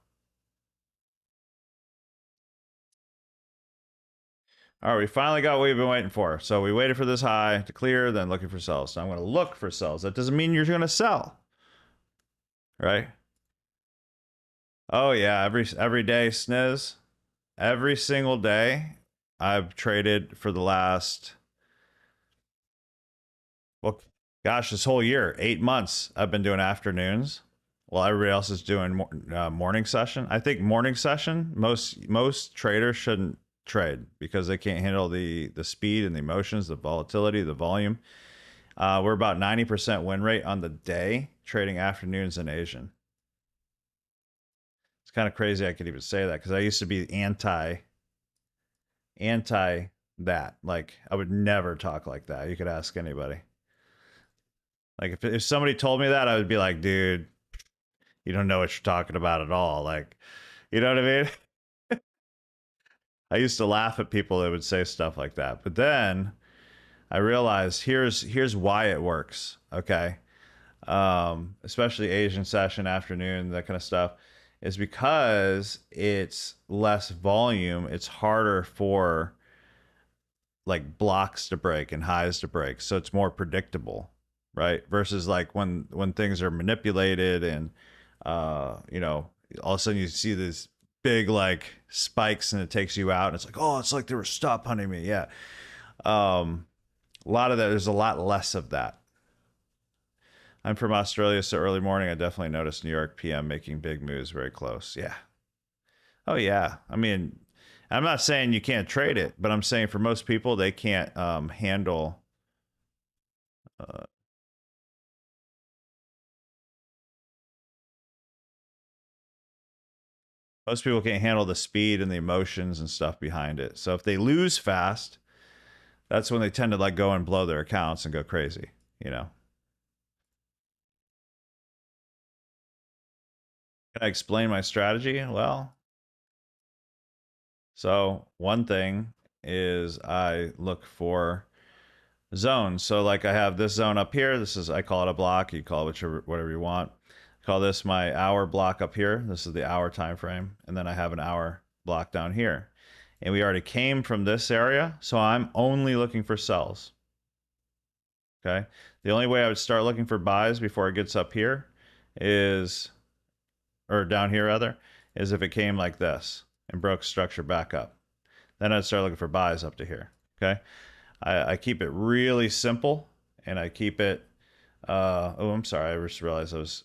All right, we finally got what we've been waiting for. So we waited for this high to clear, then looking for sells. So I'm going to look for sells. That doesn't mean you're going to sell, right? Oh yeah, every day, sniz. Every single day, I've traded for the last, well, gosh, this whole year, 8 months. I've been doing afternoons while everybody else is doing morning session. I think morning session, most traders shouldn't trade because they can't handle the speed and the emotions, the volatility, the volume. We're about 90% win rate on the day trading afternoons in Asian. It's kind of crazy I could even say that because I used to be anti that. Like I would never talk like that. You could ask anybody. Like if somebody told me that, I would be like, dude, you don't know what you're talking about at all. Like, you know what I mean? I used to laugh at people that would say stuff like that. But then I realized here's why it works. Okay. Especially Asian session afternoon, that kind of stuff, is because it's less volume. It's harder for like blocks to break and highs to break, so it's more predictable, right? Versus like when things are manipulated and you know, all of a sudden you see these big like spikes and it takes you out and it's like, oh, it's like they were stop hunting me. Yeah. A lot of that, there's a lot less of that. I'm from Australia, so early morning I definitely noticed New York PM making big moves very close. Yeah. Oh yeah. I mean, I'm not saying you can't trade it, but I'm saying for most people they can't handle uh, most people can't handle the speed and the emotions and stuff behind it. So if they lose fast, that's when they tend to like go and blow their accounts and go crazy, you know. Can I explain my strategy? Well, so one thing is I look for zones. So like I have this zone up here. This is, I call it a block. You call it whatever you want. I call this my hour block up here. This is the hour time frame. And then I have an hour block down here. And we already came from this area. So I'm only looking for sells. Okay. The only way I would start looking for buys before it gets up here is, or down here rather, is if it came like this and broke structure back up. Then I'd start looking for buys up to here. Okay. I keep it really simple and I keep it, oh, I'm sorry. I just realized I was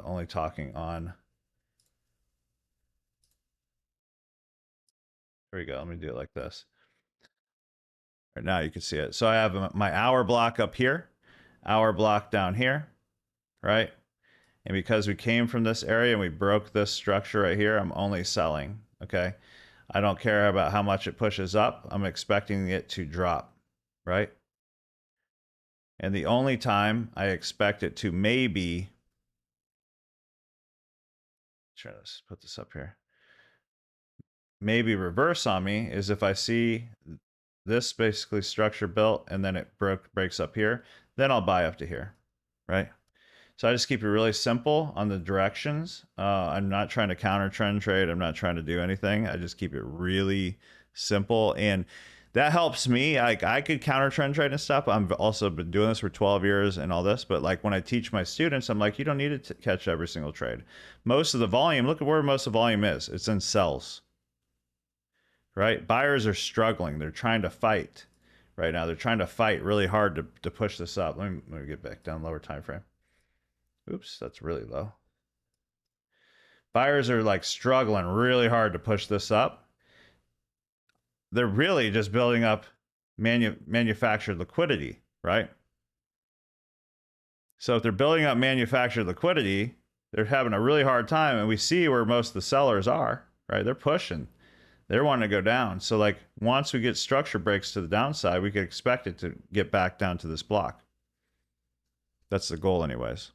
only talking on, here we go. Let me do it like this. Right now you can see it. So I have my hour block up here, hour block down here, right? And because we came from this area and we broke this structure right here, I'm only selling, okay? I don't care about how much it pushes up. I'm expecting it to drop, right? And the only time I expect it to maybe, try to put this up here, maybe reverse on me is if I see this basically structure built and then it breaks up here, then I'll buy up to here, right? So I just keep it really simple on the directions. I'm not trying to counter trend trade. I'm not trying to do anything. I just keep it really simple. And that helps me. Like I could counter trend trade and stuff. I've also been doing this for 12 years and all this. But like when I teach my students, I'm like, you don't need to catch every single trade. Most of the volume, look at where most of the volume is. It's in sells, right? Buyers are struggling. They're trying to fight right now. They're trying to fight really hard to push this up. Let me get back down lower time frame. Oops, that's really low. Buyers are like struggling really hard to push this up. They're really just building up manufactured liquidity, right? So if they're building up manufactured liquidity, they're having a really hard time. And we see where most of the sellers are, right? They're pushing. They're wanting to go down. So like once we get structure breaks to the downside, we could expect it to get back down to this block. That's the goal anyways.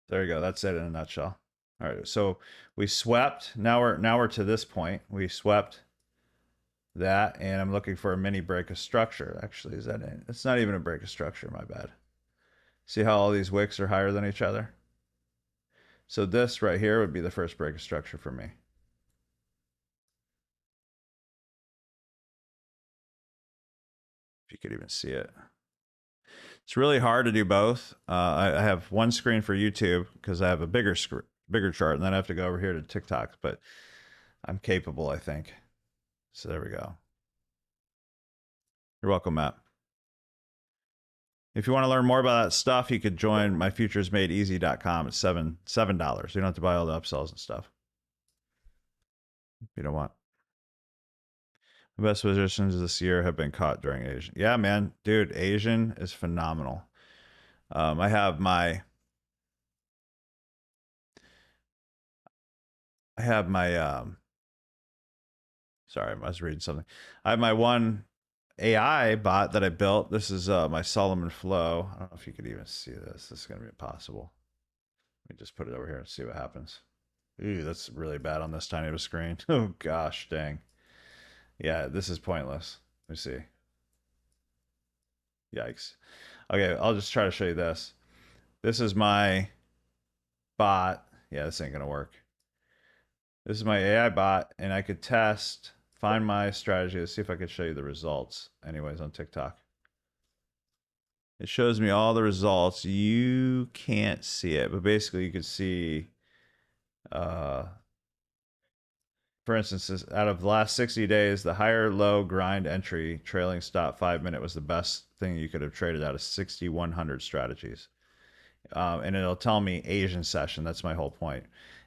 There you go. That's it in a nutshell. All right. So we swept. Now we're to this point. We swept that, and I'm looking for a mini break of structure. Actually, is that it? It's not even a break of structure. My bad. See how all these wicks are higher than each other? So this right here would be the first break of structure for me. If you could even see it. It's really hard to do both. I have one screen for YouTube because I have a bigger chart, and then I have to go over here to TikTok. But I'm capable, I think. So there we go. You're welcome, Matt. If you want to learn more about that stuff, you could join myfuturesmadeeasy.com. It's $7. You don't have to buy all the upsells and stuff. If you don't want. The best positions this year have been caught during Asian. Yeah, man, dude, Asian is phenomenal. I have my sorry, I was reading something. I have my one AI bot that I built. This is my Solomon Flow. I don't know if you could even see this. This is going to be impossible. Let me just put it over here and see what happens. Ooh, that's really bad on this tiny of a screen. Oh gosh, dang. Yeah, this is pointless. Let me see. Yikes. Okay, I'll just try to show you this. This is my bot. Yeah, this ain't gonna work. This is my AI bot, and I could test, find my strategy to see if I could show you the results. Anyways, on TikTok. It shows me all the results. You can't see it, but basically you could see, uh, for instance, out of the last 60 days, the higher low grind entry trailing stop 5 minute was the best thing you could have traded out of 6,100 strategies. And it'll tell me Asian session. That's my whole point.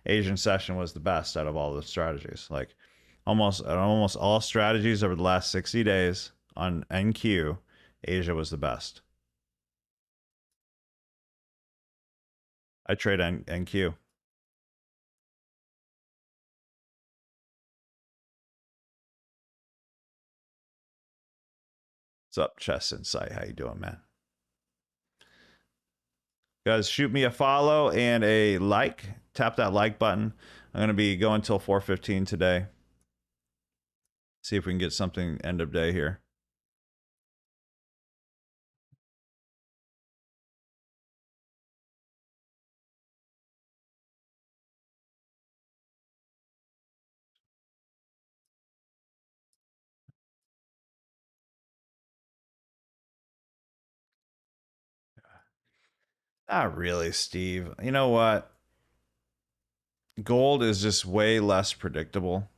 Asian session was the best out of all the strategies. Like almost all strategies over the last 60 days on NQ, Asia was the best. I trade NQ. What's up, Chess Insight? How you doing, man? Guys, shoot me a follow and a like. Tap that like button. I'm going to be going till 4:15 today. See if we can get something end of day here. Not really, Steve. You know what? Gold is just way less predictable.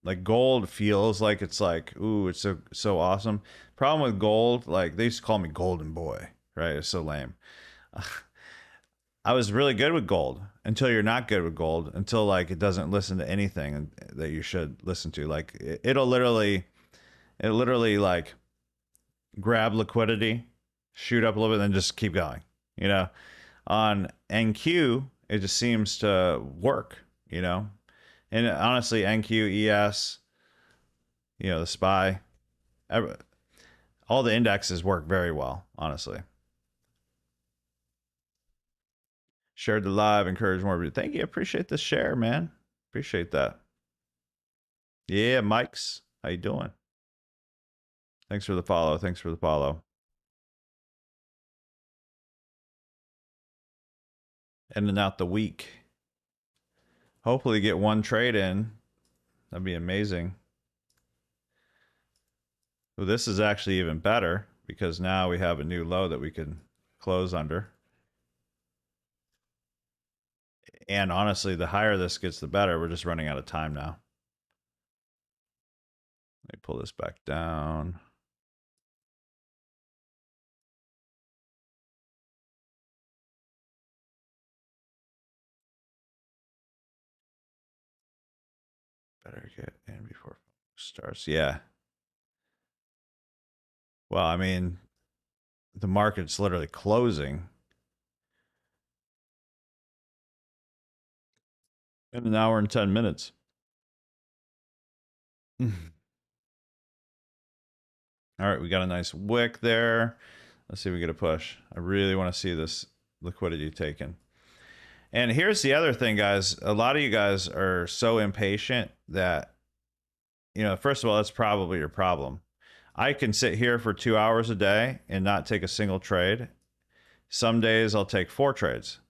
Like gold feels like it's like, ooh, it's so awesome. Problem with gold, like they used to call me Golden Boy, right? It's so lame. I was really good with gold until you're not good with gold, until like it doesn't listen to anything that you should listen to. Like it literally like grab liquidity, shoot up a little bit, then just keep going. You know, on NQ, it just seems to work. You know, and honestly, NQ, ES, the SPY, all the indexes work very well. Honestly, shared the live, encourage more. Thank you, appreciate the share, man. Appreciate that. Yeah, Mike's, how you doing? Thanks for the follow. Thanks for the follow. Ending out the week. Hopefully get one trade in. That'd be amazing. Well, this is actually even better because now we have a new low that we can close under. And honestly, the higher this gets, the better. We're just running out of time now. Let me pull this back down. Better get in before starts. Yeah. Well, I mean, the market's literally closing. In an hour and 10 minutes. All right, we got a nice wick there. Let's see if we get a push. I really want to see this liquidity taken. And here's the other thing, guys. A lot of you guys are so impatient that, first of all, that's probably your problem. I can sit here for 2 hours a day and not take a single trade. Some days I'll take 4 trades,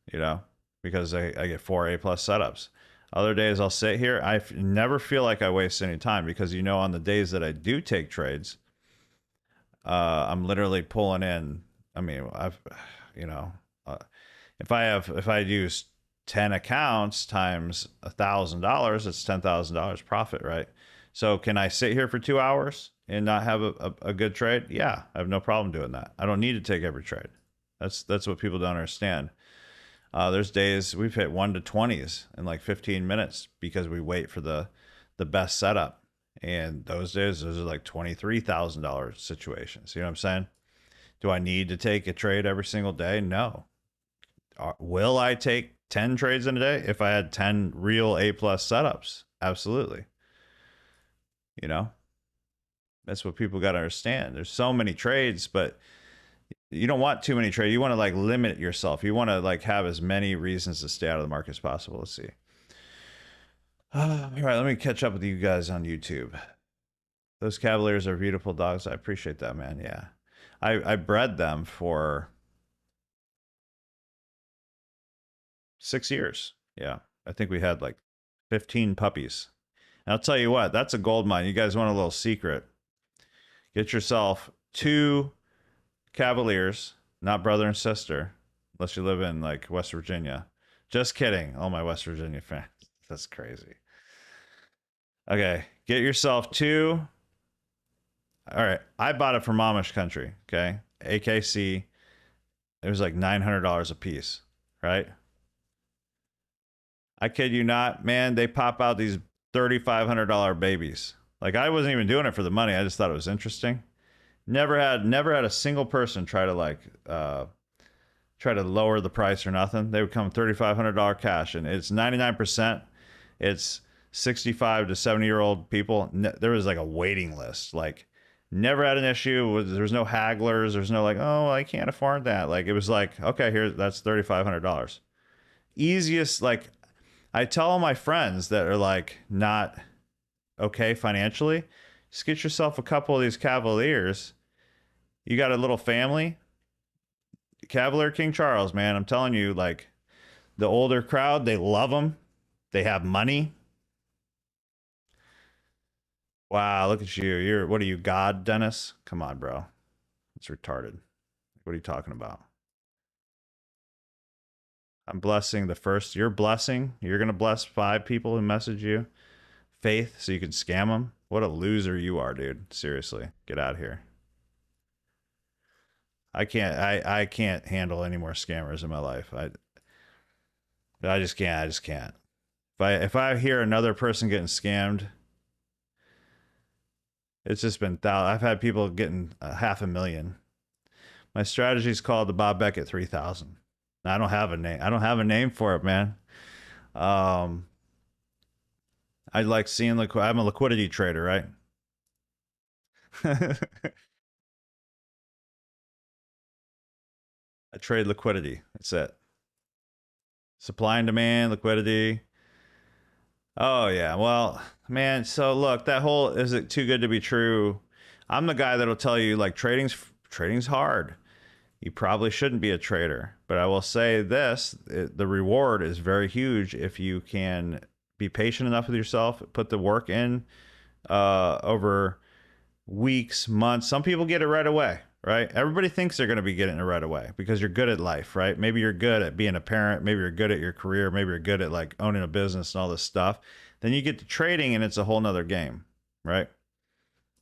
because I get 4 A plus setups. Other days I'll sit here. I never feel like I waste any time because, on the days that I do take trades, I'm literally pulling in. I mean, if I use 10 accounts times $1,000, it's $10,000 profit, right? So can I sit here for 2 hours and not have a good trade? Yeah, I have no problem doing that. I don't need to take every trade. That's what people don't understand. There's days we've hit 1 to 20s in like 15 minutes because we wait for the best setup. And those days, those are like $23,000 situations. You know what I'm saying? Do I need to take a trade every single day? No. Will I take 10 trades in a day if I had 10 real A plus setups? Absolutely. That's what people got to understand. There's so many trades, but you don't want too many trades. You want to like limit yourself. You want to like have as many reasons to stay out of the market as possible. Let's see. All right, let me catch up with you guys on YouTube. Those Cavaliers are beautiful dogs. I appreciate that, man. Yeah. I bred them for 6 years. Yeah. I think we had like 15 puppies. And I'll tell you what, that's a gold mine. You guys want a little secret? Get yourself 2 Cavaliers, not brother and sister, unless you live in like West Virginia. Just kidding. All my West Virginia fans. That's crazy. Okay. Get yourself 2. All right. I bought it from Amish country. Okay. AKC. It was like $900 a piece. Right. I kid you not, man. They pop out these $3,500 babies. Like I wasn't even doing it for the money. I just thought it was interesting. Never had a single person try to like try to lower the price or nothing. They would come $3,500 cash, and it's 99%. It's 65 to 70-year-old people. There was like a waiting list. Like never had an issue. There was no hagglers. There's no like, oh, I can't afford that. Like it was like, okay, here, that's $3,500. Easiest. Like I tell all my friends that are like not okay financially, just get yourself a couple of these Cavaliers. You got a little family. Cavalier King Charles, man. I'm telling you, like the older crowd, they love them. They have money. Wow, look at you. What are you, God, Dennis? Come on, bro. It's retarded. What are you talking about? I'm blessing the first. You're blessing. You're going to bless 5 people who message you. Faith, so you can scam them. What a loser you are, dude. Seriously. Get out of here. I can't handle any more scammers in my life. I just can't. I just can't. If I hear another person getting scammed, it's just been I've had people getting $500,000. My strategy is called the Bob Beckett 3000. I don't have a name. I don't have a name for it, man. I like seeing I'm a liquidity trader, right? I trade liquidity. That's it. Supply and demand, liquidity. Oh yeah. Well, man, so look, that whole is it too good to be true? I'm the guy that'll tell you like trading's hard. You probably shouldn't be a trader, but I will say this, the reward is very huge if you can be patient enough with yourself, put the work in over weeks, months. Some people get it right away, right? Everybody thinks they're going to be getting it right away because you're good at life, right? Maybe you're good at being a parent. Maybe you're good at your career. Maybe you're good at like owning a business and all this stuff. Then you get to trading and it's a whole nother game, right?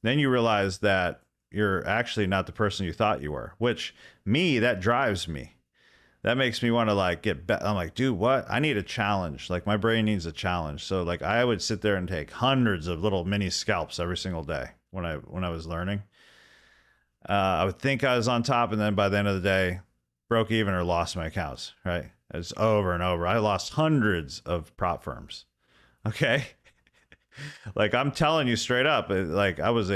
Then you realize that you're actually not the person you thought you were, which that drives me. That makes me want to like I'm like, dude, what? I need a challenge. Like my brain needs a challenge. So like I would sit there and take hundreds of little mini scalps every single day when I was learning. I would think I was on top, and then by the end of the day, broke even or lost my accounts. Right? It's over and over. I lost hundreds of prop firms. Okay. Like I'm telling you straight up, like I was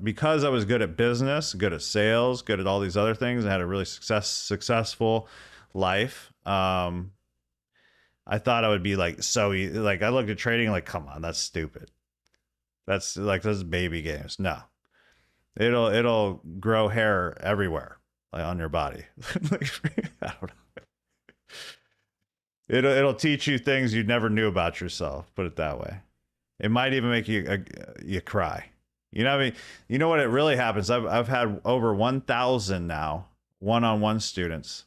because I was good at business, good at sales, good at all these other things, and had a really successful life. I thought I would be like like I looked at trading like, come on, that's stupid. That's like those baby games. No, it'll grow hair everywhere, like on your body. Like, I don't know. It'll teach you things you never knew about yourself. Put it that way. It might even make you cry. You know what I mean? You know what it really happens? I've had over 1,000 now one-on-one students.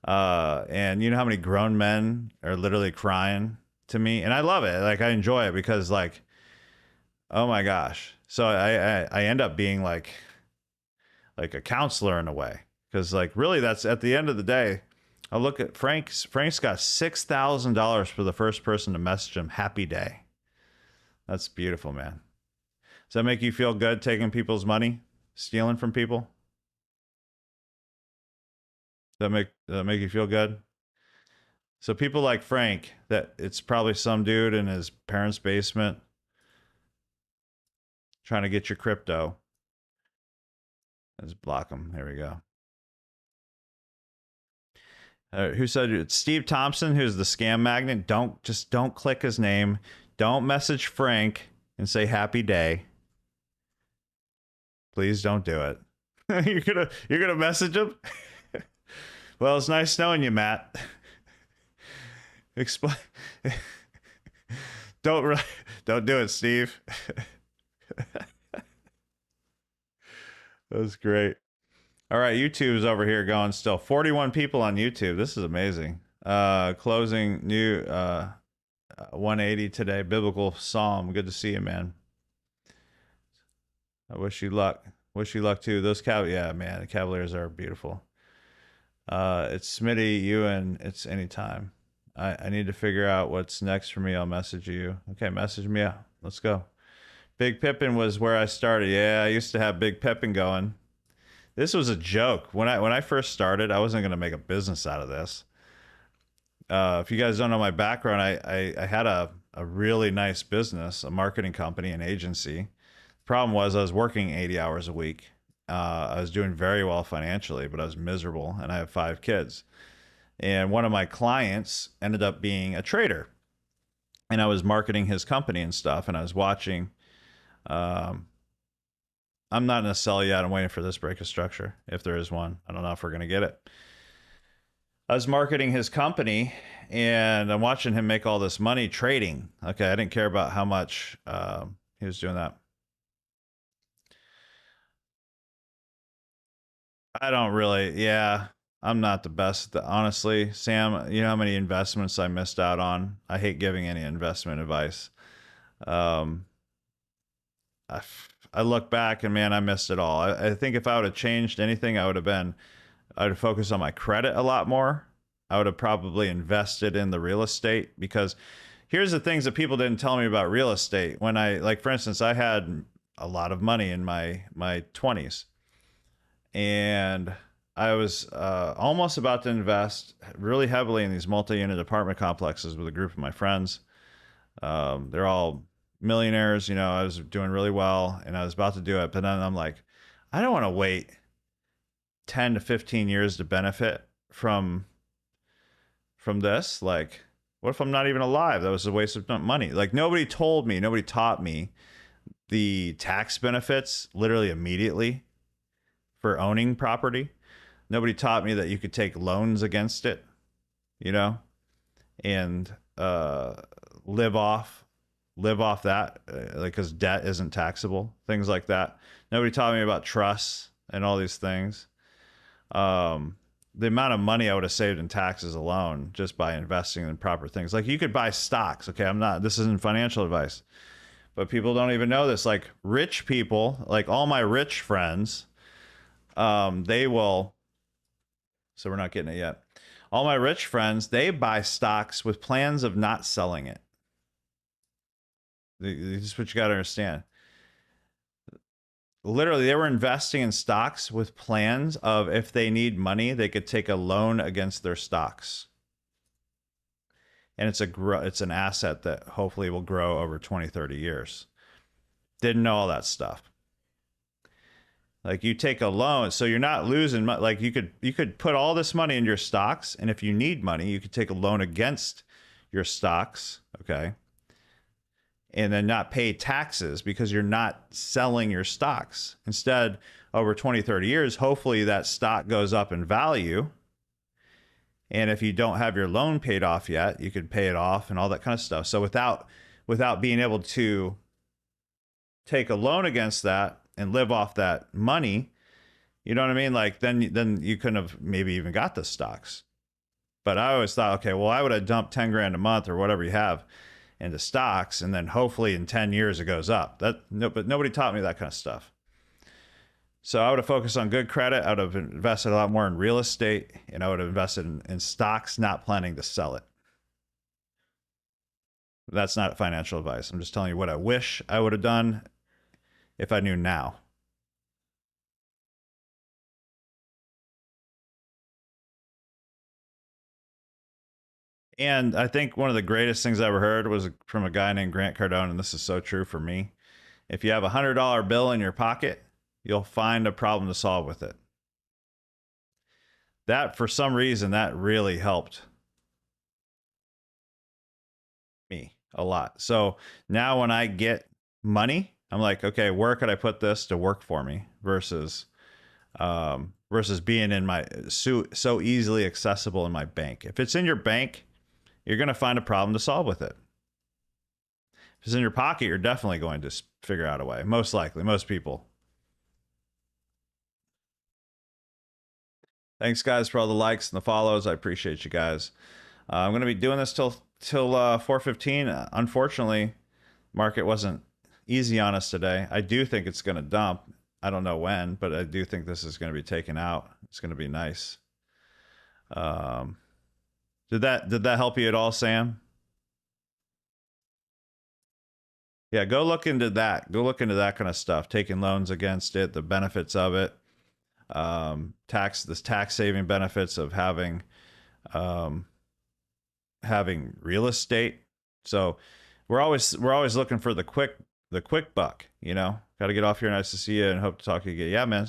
And you know how many grown men are literally crying to me? And I love it. Like I enjoy it because like, oh my gosh. So I end up being like a counselor in a way. Because like really that's at the end of the day, I look at Frank's got $6,000 for the first person to message him happy day. That's beautiful, man. Does that make you feel good taking people's money, stealing from people? Does that make you feel good? So people like Frank, that it's probably some dude in his parents' basement trying to get your crypto. Let's block them. There we go. Who said it? Steve Thompson, who's the scam magnet. Don't click his name. Don't message Frank and say happy day. Please don't do it. you're gonna message him. Well, it's nice knowing you, Matt. Explain. Don't do it, Steve. That was great. All right, YouTube's over here going still. 41 people on YouTube. This is amazing. Closing new 180 today. Biblical Psalm. Good to see you, man. I wish you luck. Wish you luck too. Those yeah, man, the Cavaliers are beautiful. It's Smitty, you, and it's anytime. I need to figure out what's next for me. I'll message you. Okay, message me out. Let's go. Big Pippin was where I started. Yeah, I used to have Big Pippin going. This was a joke. When I first started, I wasn't going to make a business out of this. If you guys don't know my background, I had a really nice business, a marketing company, an agency. Problem was I was working 80 hours a week. I was doing very well financially, but I was miserable, and I have 5 kids. And one of my clients ended up being a trader, and I was marketing his company and stuff, and I was watching. I'm not in a sell yet. I'm waiting for this break of structure, if there is one. I don't know if we're going to get it. I was marketing his company, and I'm watching him make all this money trading. Okay, I didn't care about how much he was doing that. I don't really, yeah, I'm not the best. Honestly, Sam, you know how many investments I missed out on? I hate giving any investment advice. Um, I look back and man, I missed it all. I think if I would have changed anything, I would have focused on my credit a lot more. I would have probably invested in the real estate, because here's the things that people didn't tell me about real estate. When like for instance, I had a lot of money in my 20s, and I was almost about to invest really heavily in these multi-unit apartment complexes with a group of my friends. They're all millionaires, you know. I was doing really well, and I was about to do it, but then I'm like, I don't want to wait 10 to 15 years to benefit from this. Like, what if I'm not even alive? That was a waste of money. Like, nobody told me, nobody taught me the tax benefits literally immediately for owning property. Nobody taught me that you could take loans against it, you know, and live off that, like, because debt isn't taxable, things like that. Nobody taught me about trusts and all these things. The amount of money I would have saved in taxes alone just by investing in proper things. Like, you could buy stocks. Okay, this isn't financial advice, but people don't even know this. Like, rich people, like all my rich friends, they will. So we're not getting it yet. All my rich friends, they buy stocks with plans of not selling it. This is what you got to understand. Literally, they were investing in stocks with plans of, if they need money, they could take a loan against their stocks. And it's an asset that hopefully will grow over 20, 30 years. Didn't know all that stuff. Like, you take a loan, so you're not losing money. Like, you could put all this money in your stocks, and if you need money, you could take a loan against your stocks, okay? And then not pay taxes because you're not selling your stocks. Instead, over 20, 30 years, hopefully that stock goes up in value. And if you don't have your loan paid off yet, you could pay it off and all that kind of stuff. So without being able to take a loan against that and live off that money, you know what I mean? Like, then you couldn't have maybe even got the stocks. But I always thought, okay, well, I would have dumped 10 grand a month or whatever you have into stocks, and then hopefully in 10 years it goes up. But nobody taught me that kind of stuff. So I would have focused on good credit. I would have invested a lot more in real estate, and I would have invested in stocks, not planning to sell it. That's not financial advice. I'm just telling you what I wish I would have done if I knew now. And I think one of the greatest things I ever heard was from a guy named Grant Cardone, and this is so true for me. If you have a $100 bill in your pocket, you'll find a problem to solve with it. That, for some reason, that really helped me a lot. So now when I get money, I'm like, okay, where could I put this to work for me versus versus being in my so easily accessible in my bank. If it's in your bank, you're going to find a problem to solve with it. If it's in your pocket, you're definitely going to figure out a way. Most likely, most people. Thanks, guys, for all the likes and the follows. I appreciate you guys. I'm going to be doing this till 4:15. Unfortunately, market wasn't easy on us today. I do think it's going to dump. I don't know when, but I do think this is going to be taken out. It's going to be nice. Did that help you at all, Sam? Yeah, go look into that. Go look into that kind of stuff. Taking loans against it, the benefits of it, tax saving benefits of um, having real estate. So we're always looking for the quick buck. You know, got to get off here. Nice to see you, and hope to talk to you again. Yeah, man,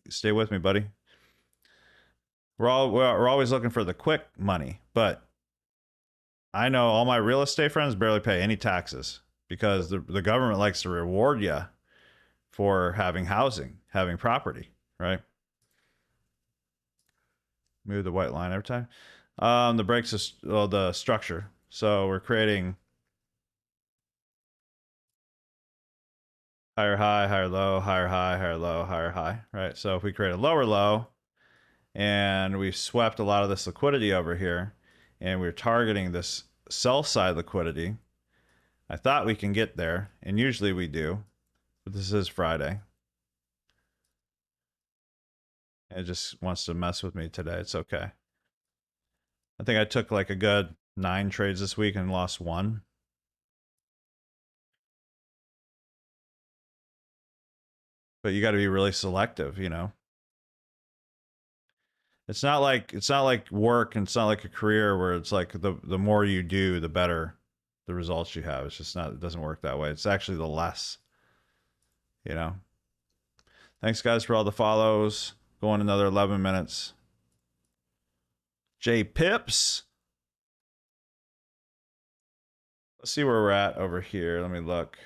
stay with me, buddy. We're always looking for the quick money, but I know all my real estate friends barely pay any taxes because the government likes to reward you for having housing, having property, right? Move the white line every time. The breaks is the structure. So we're creating higher high, higher low, higher high, higher low, higher high, right? So if we create a lower low and we swept a lot of this liquidity over here and we're targeting this sell side liquidity, I thought we can get there, and usually we do, but this is Friday. It just wants to mess with me today. It's okay. I think I took like a good 9 trades this week and lost 1. But you got to be really selective, you know. It's not like work, and it's not like a career where it's like the more you do, the better the results you have. It's just not, it doesn't work that way. It's actually the less, you know. Thanks, guys, for all the follows. Going another 11 minutes. J Pips. Let's see where we're at over here. Let me look.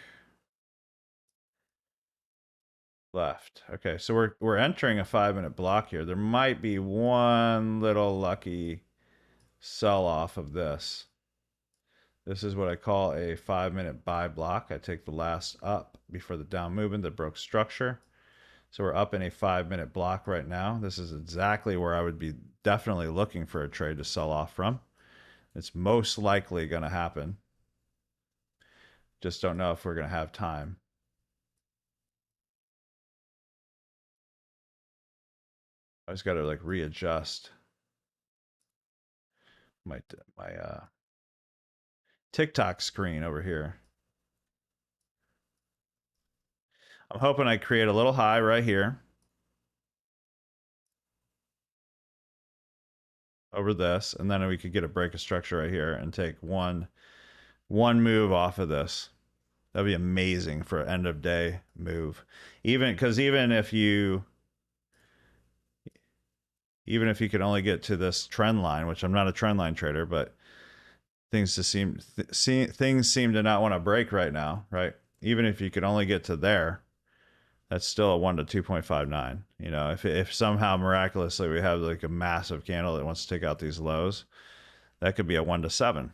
Left. Okay, so we're entering a 5-minute block here. There might be one little lucky sell off of this. This is what I call a 5-minute buy block. I take the last up before the down movement that broke structure. So we're up in a 5-minute block right now. This is exactly where I would be definitely looking for a trade to sell off from. It's most likely going to happen. Just don't know if we're going to have time. I just got to like readjust my TikTok screen over here. I'm hoping I create a little high right here over this, and then we could get a break of structure right here and take one move off of this. That'd be amazing for an end of day move. Even if you could only get to this trend line, which I'm not a trend line trader, but things seem to not want to break right now, right? Even if you could only get to there, that's still a 1 to 2.59. You know, if somehow miraculously we have like a massive candle that wants to take out these lows, that could be a 1 to 7,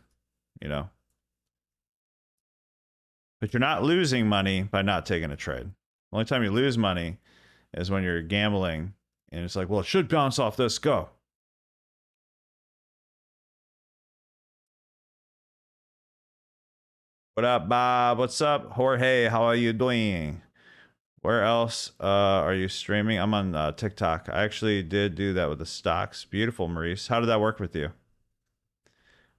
you know. But you're not losing money by not taking a trade. The only time you lose money is when you're gambling and it's like, well, it should bounce off this, go. What up, Bob? What's up, Jorge? How are you doing? Where else are you streaming? I'm on TikTok. I actually did do that with the stocks. Beautiful, Maurice. How did that work with you?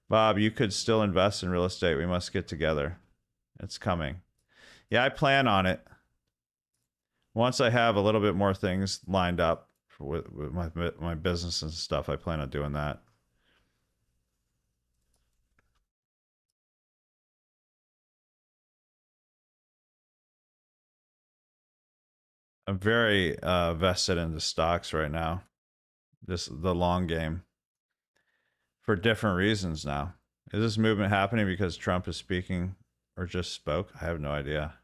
Bob, you could still invest in real estate. We must get together. It's coming. Yeah, I plan on it. Once I have a little bit more things lined up with my business and stuff, I plan on doing that. I'm very vested into stocks right now. Just the long game for different reasons now. Is this movement happening because Trump is speaking or just spoke? I have no idea.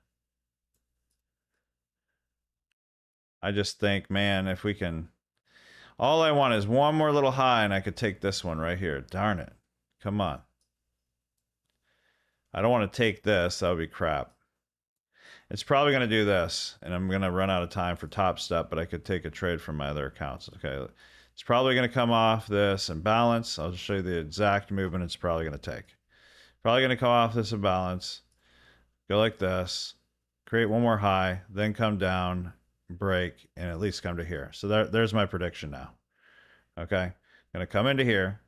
I just think, man, if we can, all I want is one more little high and I could take this one right here. Darn it. Come on. I don't want to take this. That would be crap. It's probably going to do this, and I'm going to run out of time for Top Step, but I could take a trade from my other accounts. Okay. It's probably going to come off this imbalance. I'll just show you the exact movement it's probably going to take. Probably going to come off this imbalance, go like this, create one more high, then come down, break, and at least come to here. So there's my prediction now. Okay. Going to come into here,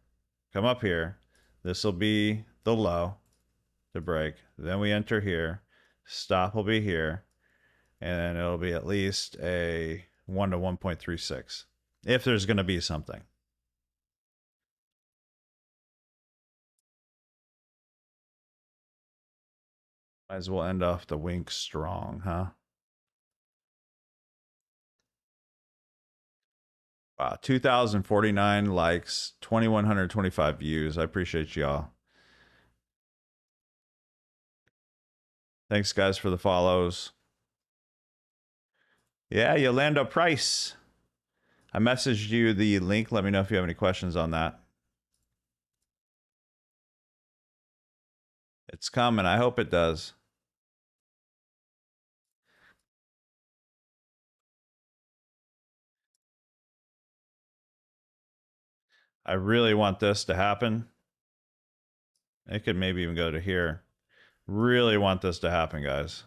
come up here. This will be the low to break. Then we enter here. Stop will be here. And it'll be at least a 1 to 1.36 if there's going to be something. Might as well end off the wink strong, huh? Wow, 2,049 likes, 2,125 views. I appreciate y'all. Thanks, guys, for the follows. Yeah, Yolanda Price. I messaged you the link. Let me know if you have any questions on that. It's coming. I hope it does. I really want this to happen. It could maybe even go to here. Really want this to happen, guys.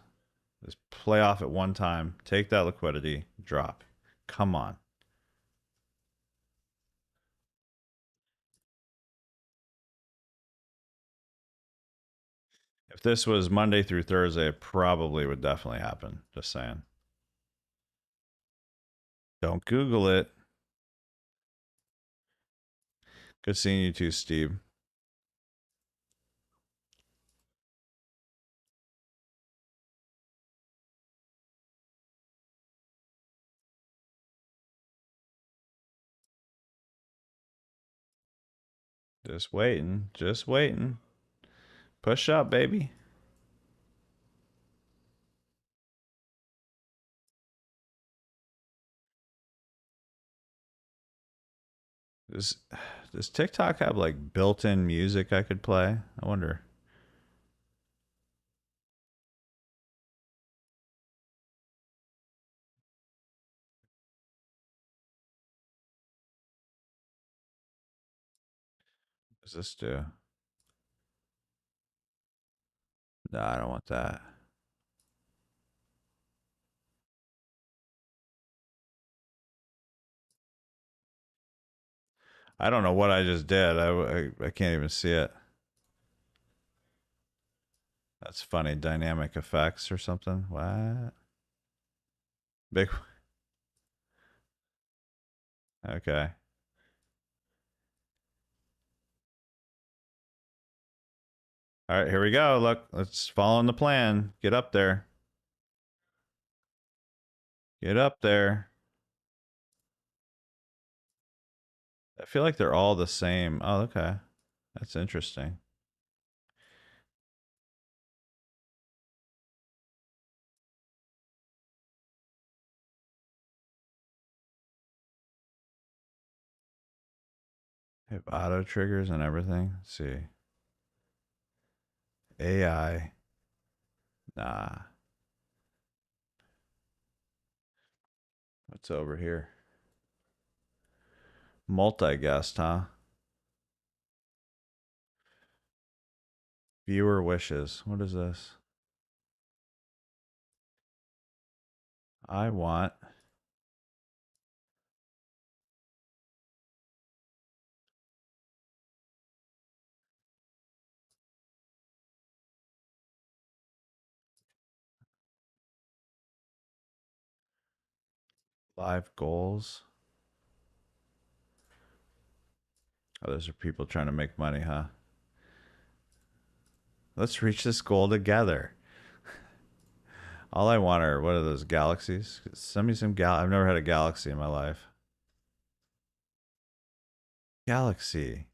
Just play off at one time. Take that liquidity. Drop. Come on. If this was Monday through Thursday, it probably would definitely happen. Just saying. Don't Google it. Good seeing you too, Steve. Just waiting. Just waiting. Push up, baby. Does, does TikTok have like built-in music I could play? I wonder. What does this do? No, I don't want that. I don't know what I just did. I can't even see it. That's funny. Dynamic effects or something. What? Big. Okay. All right, here we go. Look, let's follow the plan. Get up there. Get up there. I feel like they're all the same. Oh, okay. That's interesting. They have auto triggers and everything. Let's see. AI. Nah. What's over here? Multi-guest, huh? Viewer wishes. What is this? I want live goals. Oh, those are people trying to make money, huh? Let's reach this goal together. All I want are, what are those, galaxies? Send me some I've never had a galaxy in my life. Galaxy.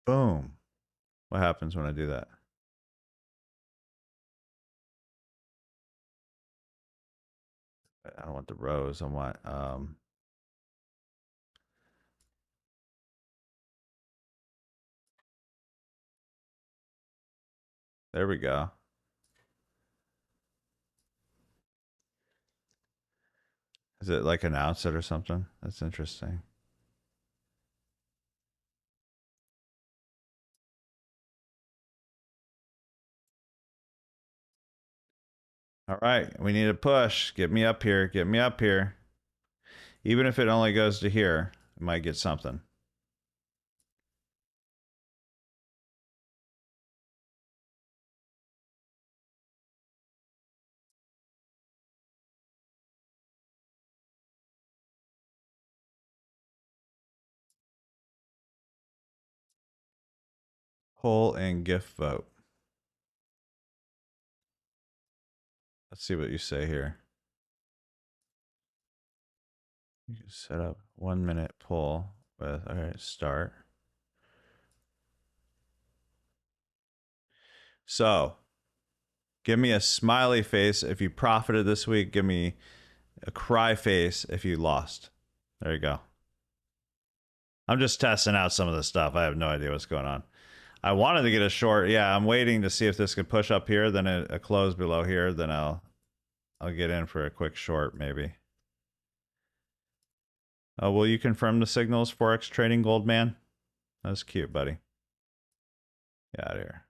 Boom. What happens when I do that? I don't want the rows. I want there we go. Is it like announce it or something? That's interesting. All right, we need a push. Get me up here. Get me up here. Even if it only goes to here, I might get something. Poll and gift vote. Let's see what you say here. You can set up 1 minute poll with, all right, start. So give me a smiley face if you profited this week. Give me a cry face if you lost. There you go. I'm just testing out some of the stuff. I have no idea what's going on. I wanted to get a short. Yeah, I'm waiting to see if this could push up here, then a close below here, then I'll get in for a quick short maybe. Will you confirm the signals, Forex Trading Goldman? That's cute, buddy. Get out of here.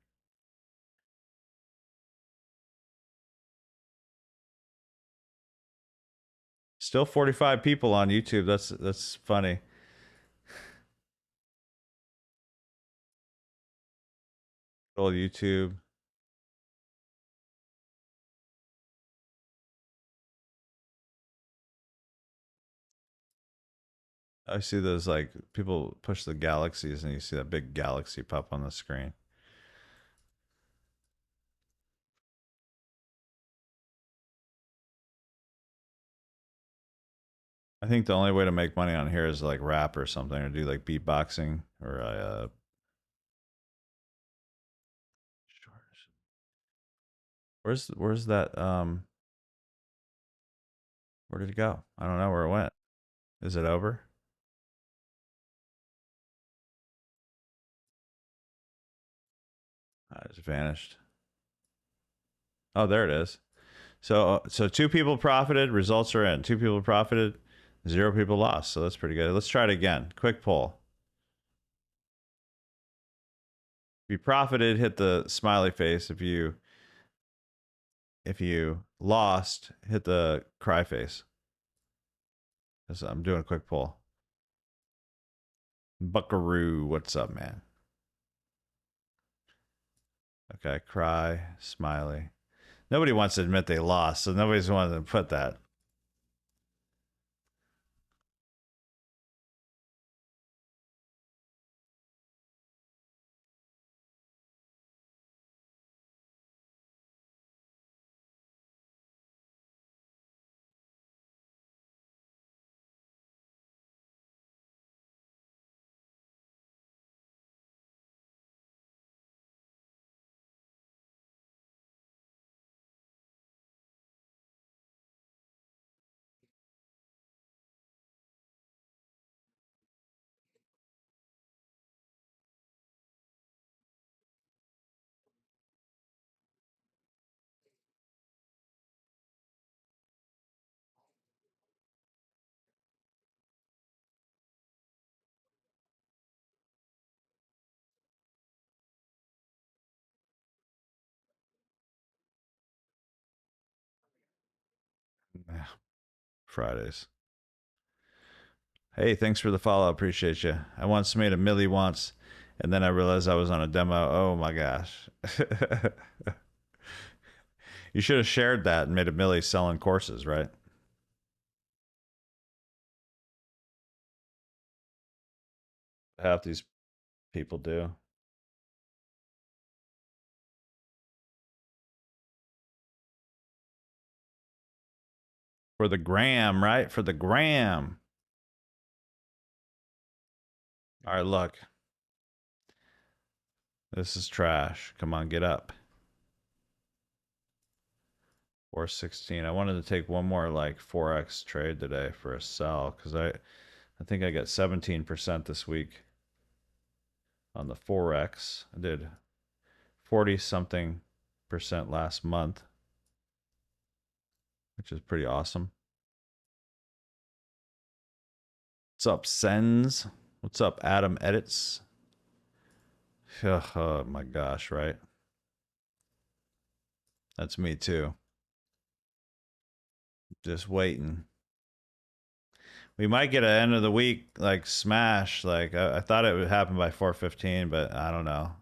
Still 45 people on YouTube. That's funny. Old YouTube. I see those, like, people push the galaxies and you see that big galaxy pop on the screen. I think the only way to make money on here is like rap or something, or do like beatboxing or where's that where did it go? I don't know where it went. Is it over? It just vanished. Oh, there it is. So two people profited, results are in. Two people profited, 0 people lost. So that's pretty good. Let's try it again. Quick poll. If you profited, hit the smiley face. If you lost, hit the cry face. I'm doing a quick poll. Buckaroo, what's up, man? Okay, cry, smiley. Nobody wants to admit they lost, so nobody's wanted to put that. Fridays. Hey, thanks for the follow. Appreciate you. I once made a milli once, and then I realized I was on a demo. Oh my gosh. You should have shared that and made a milli selling courses, right? Half these people do. For the gram, right? For the gram. All right, look. This is trash. Come on, get up. 416. I wanted to take one more like 4x trade today for a sell because I think I got 17% this week on the 4x. I did 40 something percent last month, which is pretty awesome. What's up, Sens? What's up, Adam Edits? Oh my gosh, right? That's me too. Just waiting. We might get an end of the week like smash. Like I thought it would happen by 4:15, but I don't know.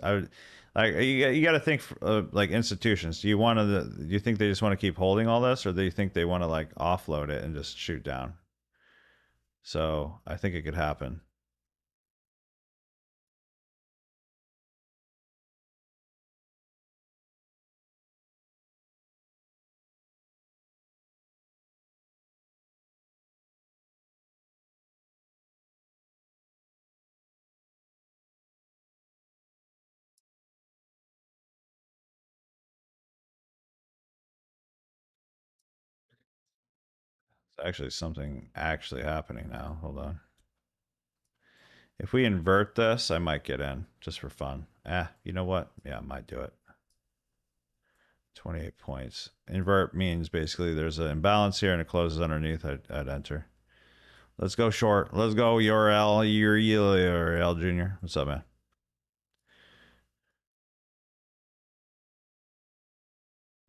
I would like you got to think like institutions. Do you think they just want to keep holding all this, or do you think they want to like offload it and just shoot down? So I think it could happen. It's actually something actually happening now. Hold on. If we invert this, I might get in just for fun. You know what? Yeah, I might do it. 28 points. Invert means basically there's an imbalance here and it closes underneath. I'd enter. Let's go short. Let's go URL Junior. What's up, man?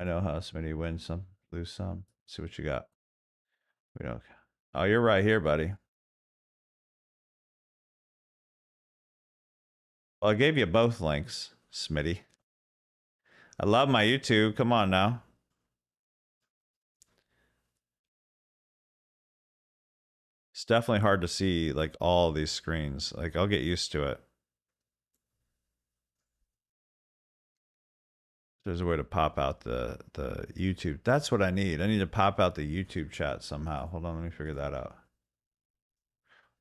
I know how Smitty wins some, lose some. Let's see what you got. We don't. Oh, you're right here, buddy. Well, I gave you both links, Smitty. I love my YouTube. Come on now. It's definitely hard to see like all these screens. Like I'll get used to it. There's a way to pop out the YouTube. That's what I need. I need to pop out the YouTube chat somehow. Hold on, let me figure that out.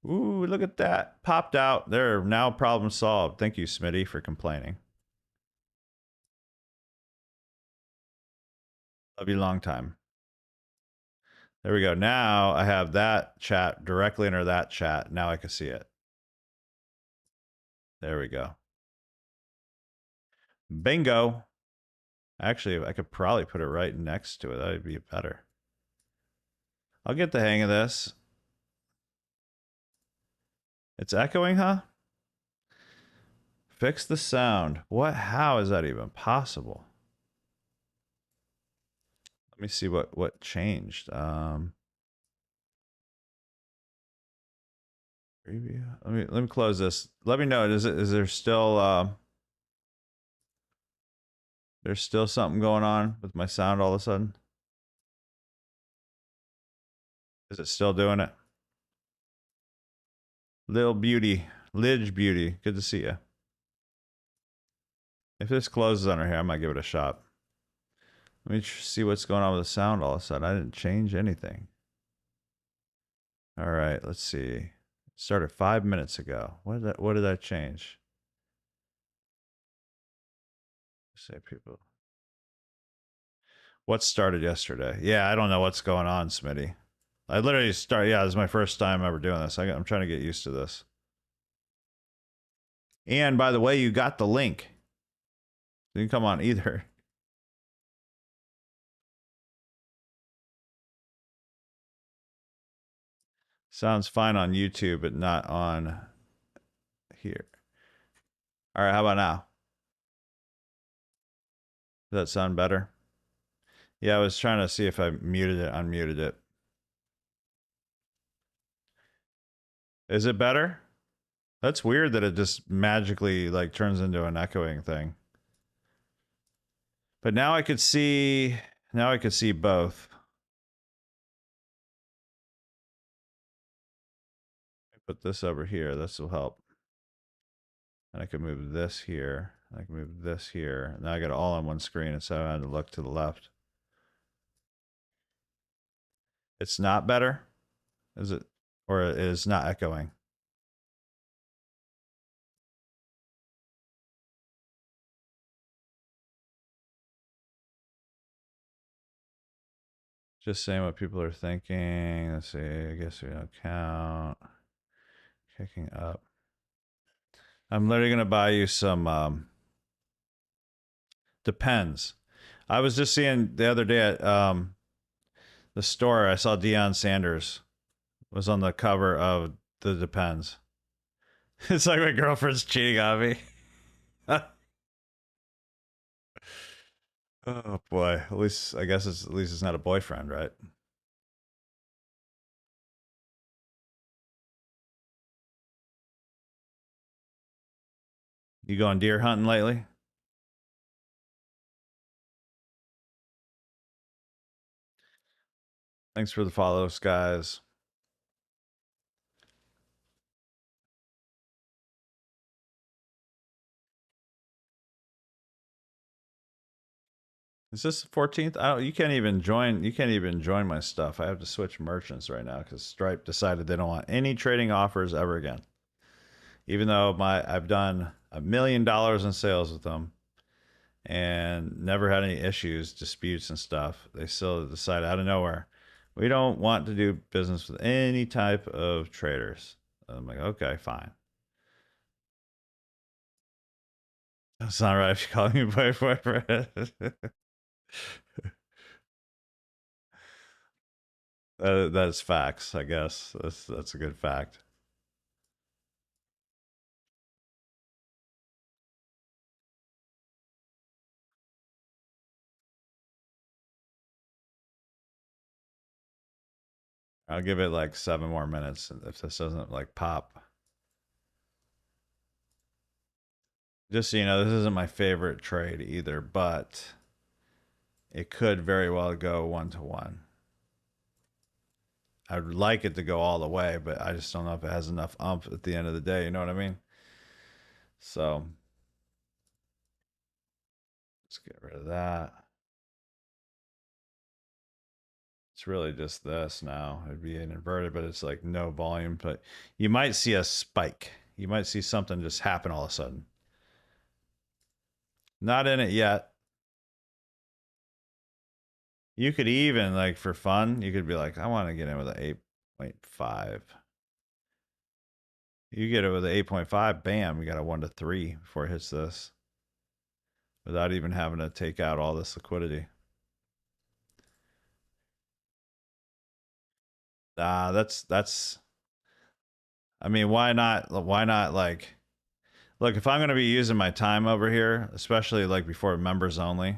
Ooh, look at that. Popped out. There, now problem solved. Thank you, Smitty, for complaining. Love you long time. There we go. Now I have that chat directly under that chat. Now I can see it. There we go. Bingo. Actually, I could probably put it right next to it. That would be better. I'll get the hang of this. It's echoing, huh? Fix the sound. What? How is that even possible? Let me see what changed. Preview. Let me close this. Let me know. Is there still there's still something going on with my sound all of a sudden? Is it still doing it? Lil Beauty, Lidge Beauty, good to see you. If this closes under here, I might give it a shot. Let me see what's going on with the sound all of a sudden. I didn't change anything. All right, let's see. It started 5 minutes ago. What did I change? Say people. What started yesterday? Yeah, I don't know what's going on, Smitty. I literally yeah, this is my first time ever doing this. I'm trying to get used to this. And by the way, you got the link. You can come on either. Sounds fine on YouTube, but not on here. All right, how about now? Does that sound better? Yeah, I was trying to see if I muted it, unmuted it. Is it better? That's weird that it just magically like turns into an echoing thing. But now I could see both. Put this over here. This will help. And I can move this here. I can move this here. Now I got it all on one screen instead of having to look to the left. It's not better? Is it? Or it is not echoing? Just saying what people are thinking. Let's see. I guess we don't count. Kicking up. I'm literally going to buy you some. Depends. I was just seeing the other day at the store, I saw Deion Sanders was on the cover of the Depends. It's like my girlfriend's cheating on me. Oh boy. At least I guess it's not a boyfriend, right? You going deer hunting lately? Thanks for the follows, guys. Is this the 14th? I don't. You can't even join. You can't even join my stuff. I have to switch merchants right now because Stripe decided they don't want any trading offers ever again. Even though I've done $1 million in sales with them and never had any issues, disputes and stuff, they still decided out of nowhere, we don't want to do business with any type of traders. I'm like, okay, fine. That's not right if you call me boyfriend. That's facts, I guess. That's a good fact. I'll give it like 7 more minutes if this doesn't like pop. Just so you know, this isn't my favorite trade either, but it could very well go 1-to-1. I'd like it to go all the way, but I just don't know if it has enough umph at the end of the day. You know what I mean? So let's get rid of that. It's really just this now. It'd be an inverted, but it's like no volume. But you might see a spike. You might see something just happen all of a sudden. Not in it yet. You could even, like, for fun, you could be like, I want to get in with an 8.5. You get it with an 8.5, bam, you got a 1-to-3 before it hits this without even having to take out all this liquidity. That's I mean, why not like look, if I'm going to be using my time over here, especially like before members only,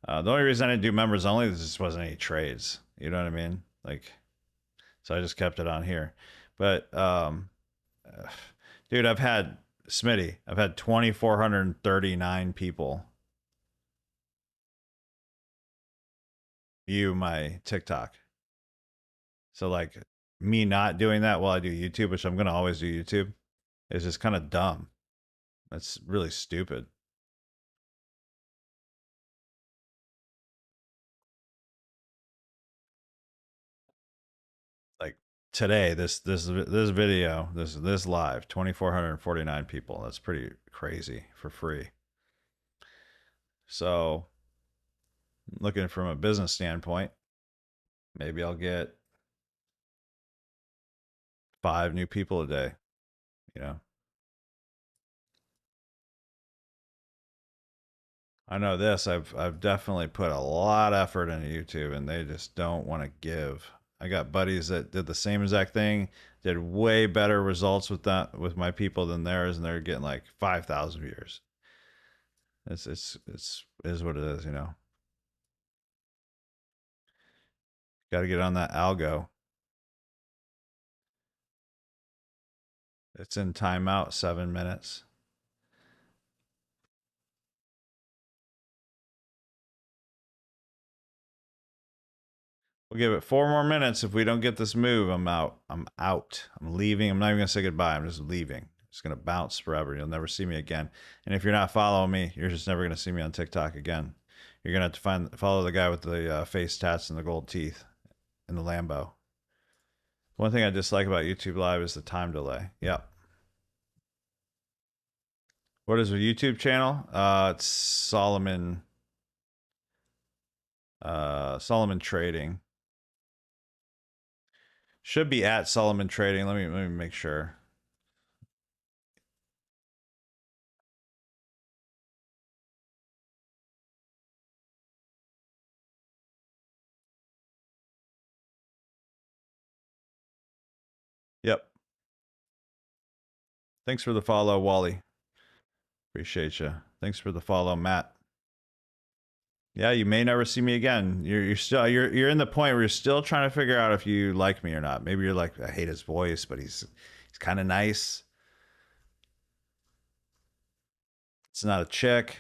the only reason I didn't do members only is just wasn't any trades. You know what I mean? Like, so I just kept it on here. But, dude, I've had 2,439 people view my TikTok. So, like, me not doing that while I do YouTube, which I'm going to always do YouTube, is just kind of dumb. That's really stupid. Like today, this video, this live, 2,449 people. That's pretty crazy for free. So, looking from a business standpoint, maybe I'll get 5 new people a day, you know. I know this. I've definitely put a lot of effort into YouTube and they just don't want to give. I got buddies that did the same exact thing, did way better results with that with my people than theirs, and they're getting like 5,000 viewers. It's is what it is, you know. Got to get on that algo. It's in timeout 7 minutes. We'll give it 4 more minutes. If we don't get this move, I'm out. I'm out. I'm leaving. I'm not even gonna say goodbye. I'm just leaving. It's gonna bounce forever. You'll never see me again. And if you're not following me, you're just never gonna see me on TikTok again. You're gonna have to follow the guy with the face tats and the gold teeth, in the Lambo. One thing I dislike about YouTube Live is the time delay. Yep. What is your YouTube channel? It's Solomon. Solomon Trading. Should be at Solomon Trading. Let me make sure. Yep. Thanks for the follow, Wally. Appreciate you. Thanks for the follow, Matt. Yeah, you may never see me again. You're still you're in the point where you're still trying to figure out if you like me or not. Maybe you're like, I hate his voice, but he's kind of nice. It's not a chick.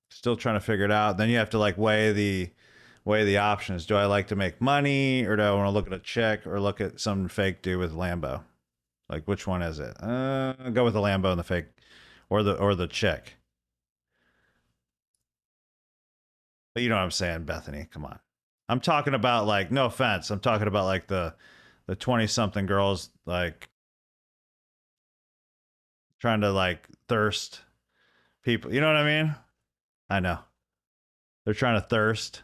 Still trying to figure it out. Then you have to like weigh the options. Do I like to make money, or do I want to look at a chick, or look at some fake dude with Lambo? Like, which one is it? Go with the Lambo and the fake, or the chick. But you know what I'm saying, Bethany? Come on. I'm talking about like, no offense. I'm talking about like the 20-something girls like trying to like thirst people. You know what I mean? I know. They're trying to thirst.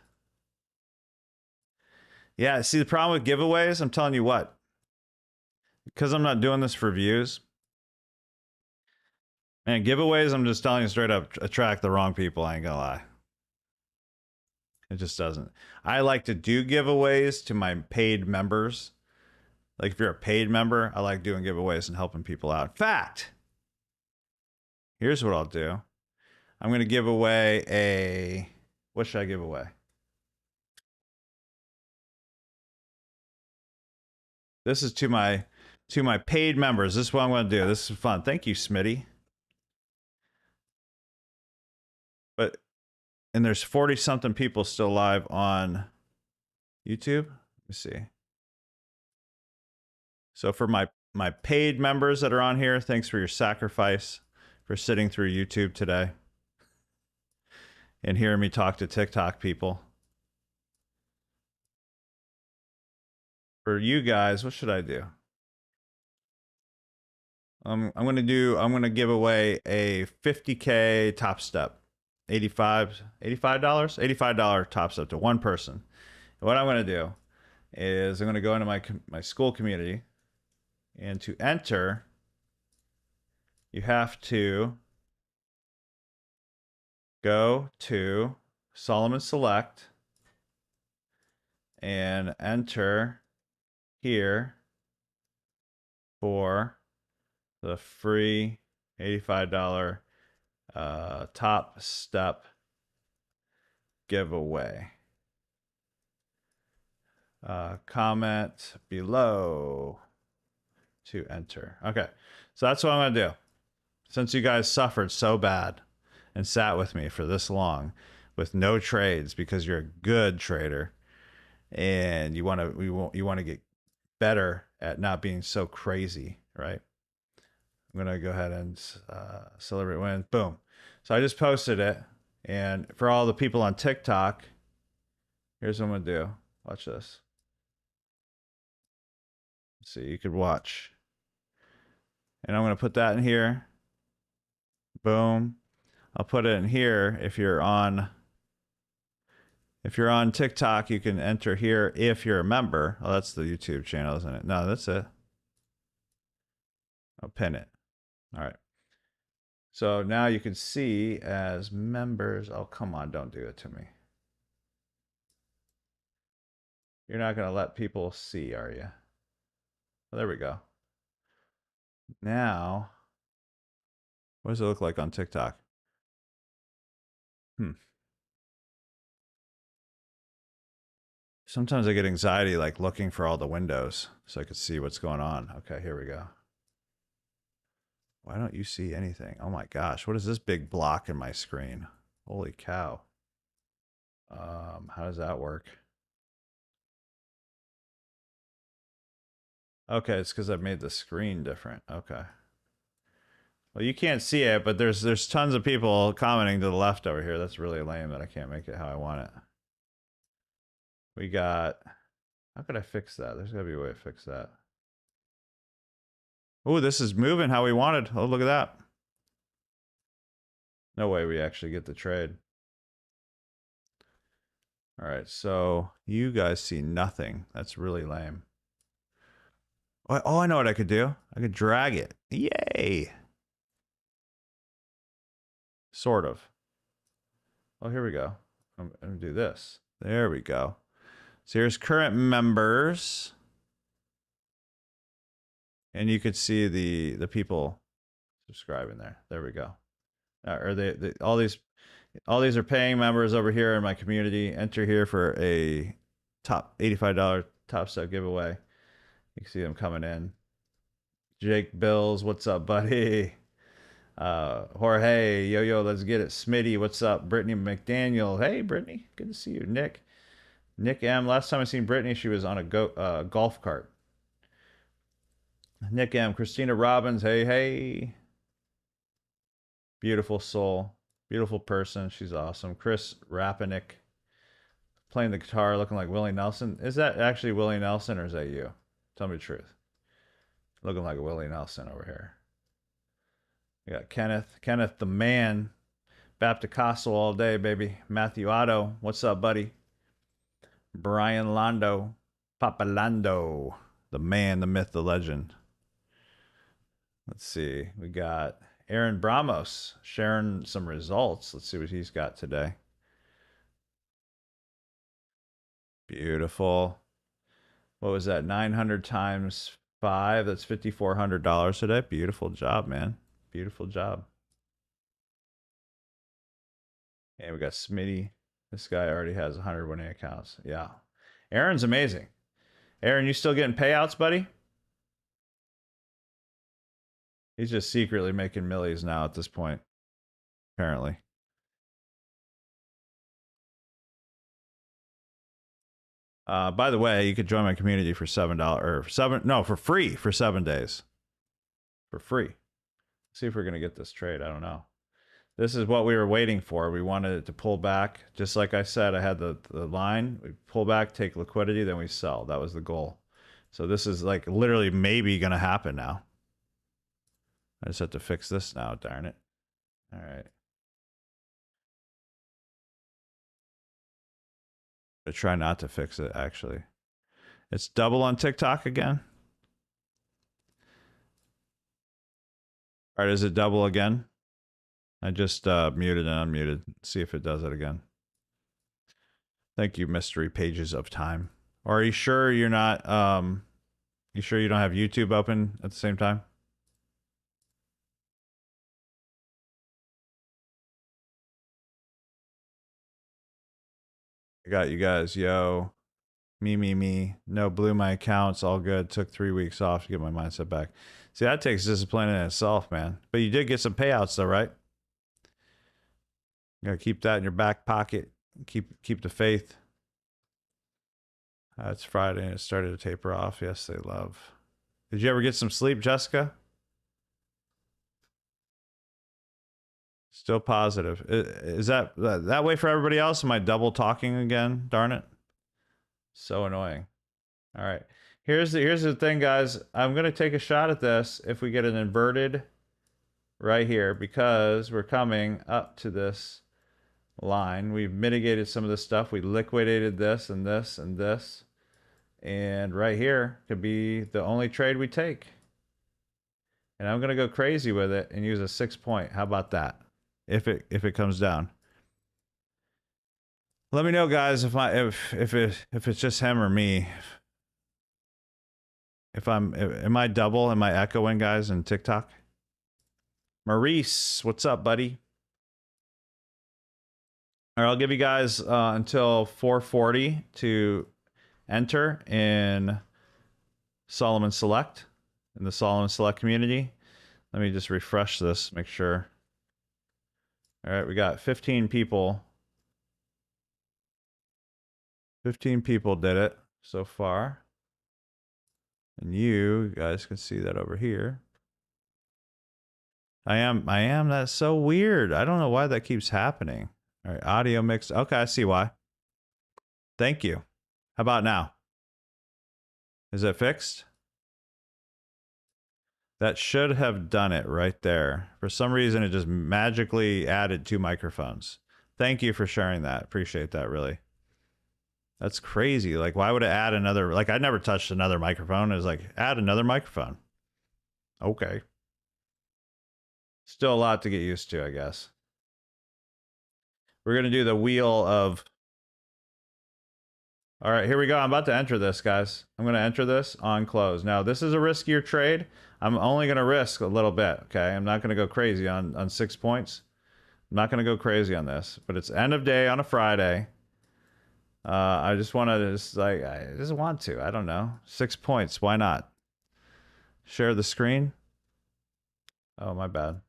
Yeah, see the problem with giveaways, I'm telling you what. Because I'm not doing this for views. And giveaways, I'm just telling you straight up, attract the wrong people. I ain't gonna lie. It just doesn't. I like to do giveaways to my paid members. Like if you're a paid member, I like doing giveaways and helping people out. In fact, here's what I'll do. I'm going to give away a... What should I give away? This is to my paid members. This is what I'm going to do. This is fun. Thank you, Smitty. And there's 40-something people still live on YouTube. Let me see. So for my paid members that are on here, thanks for your sacrifice for sitting through YouTube today and hearing me talk to TikTok people. For you guys, what should I do? I'm gonna give away a 50K top step. $85 top step to one person. And what I'm gonna do is I'm gonna go into my school community, and to enter, you have to go to Solomon Select and enter here for the free $85 top step giveaway. Comment below to enter. Okay, so that's what I'm gonna do. Since you guys suffered so bad and sat with me for this long with no trades because you're a good trader and you want to get better at not being so crazy, right? I'm gonna go ahead and celebrate wins. Boom. So I just posted it, and for all the people on TikTok, here's what I'm gonna do. Watch this. Let's see, you could watch, and I'm gonna put that in here. Boom. I'll put it in here. If you're on TikTok, you can enter here if you're a member. Oh, that's the YouTube channel, isn't it? No, that's it. I'll pin it. All right. So now you can see as members. Oh, come on, don't do it to me. You're not going to let people see, are you? Well, there we go. Now, what does it look like on TikTok? Sometimes I get anxiety like looking for all the windows so I could see what's going on. Okay, here we go. Why don't you see anything? Oh my gosh, what is this big block in my screen? Holy cow. How does that work? Okay, it's because I've made the screen different. Okay. Well, you can't see it, but there's tons of people commenting to the left over here. That's really lame that I can't make it how I want it. We got, how could I fix that? There's gotta be a way to fix that. Oh, this is moving how we wanted. Oh, look at that. No way we actually get the trade. All right, so you guys see nothing. That's really lame. Oh, I know what I could do. I could drag it. Yay. Sort of. Oh, here we go. I'm going to do this. There we go. So here's current members. And you could see the people subscribing there. There we go. Or all these are paying members over here in my community. Enter here for a top $85 Top Step giveaway. You can see them coming in. Jake Bills, what's up, buddy? Jorge, yo, let's get it. Smitty, what's up? Brittany McDaniel, hey, Brittany, good to see you. Nick M, last time I seen Brittany, she was on a golf cart. Nick M, Christina Robbins, hey. Beautiful soul, beautiful person, she's awesome. Chris Rapinick, playing the guitar, looking like Willie Nelson. Is that actually Willie Nelson or is that you? Tell me the truth. Looking like a Willie Nelson over here. We got Kenneth the man. Baptist all day, baby. Matthew Otto, what's up, buddy? Brian Londo, Papa Lando, the man, the myth, the legend. Let's see. We got Aaron Bramos sharing some results. Let's see what he's got today. Beautiful. What was that? 900 times 5. That's $5,400 today. Beautiful job, man. Beautiful job. And we got Smitty. This guy already has 100 winning accounts. Yeah. Aaron's amazing. Aaron, you still getting payouts, buddy? He's just secretly making millies now at this point, apparently. By the way, you could join my community for for free for 7 days. For free. See if we're gonna get this trade. I don't know. This is what we were waiting for. We wanted it to pull back. Just like I said, I had the line. We pull back, take liquidity, then we sell. That was the goal. So this is like literally maybe gonna happen now. I just have to fix this now, darn it. All right. I try not to fix it, actually. It's double on TikTok again. All right, is it double again? I just muted and unmuted. See if it does it again. Thank you, mystery pages of time. Or are you sure you're not, you sure you don't have YouTube open at the same time? I got you guys. Yo. Me. No, blew my accounts. All good. Took 3 weeks off to get my mindset back. See, that takes discipline in itself, man. But you did get some payouts, though, right? You gotta keep that in your back pocket. Keep the faith. It's Friday and it started to taper off. Yes, they love. Did you ever get some sleep, Jessica? Still positive. Is that way for everybody else? Am I double talking again? Darn it. So annoying. All right. Here's the thing, guys. I'm going to take a shot at this if we get an inverted right here because we're coming up to this line. We've mitigated some of this stuff. We liquidated this and this and this. And right here could be the only trade we take. And I'm going to go crazy with it and use a 6 point. How about that? If it comes down. Let me know, guys, if it's just him or me. Am I double? Am I echoing, guys, in TikTok? Maurice, what's up, buddy? All right, I'll give you guys until 4:40 to enter in Solomon Select, in the Solomon Select community. Let me just refresh this, make sure. All right, we got 15 people. 15 people did it so far. And you guys can see that over here. I am. That's so weird. I don't know why that keeps happening. All right, audio mix. Okay, I see why. Thank you. about now? Is it fixed? That should have done it right there. For some reason, it just magically added 2 microphones. Thank you for sharing that. Appreciate that, really. That's crazy. Like, why would it add another? Like, I never touched another microphone. It was like, add another microphone. Okay. Still a lot to get used to, I guess. We're going to do the wheel of... All right, here we go. I'm about to enter this, guys. I'm going to enter this on close. Now, this is a riskier trade. I'm only going to risk a little bit, okay? I'm not going to go crazy on 6 points. I'm not going to go crazy on this, but it's end of day on a Friday. I just want to I just want to. I don't know. 6 points. Why not? Share the screen. Oh, my bad.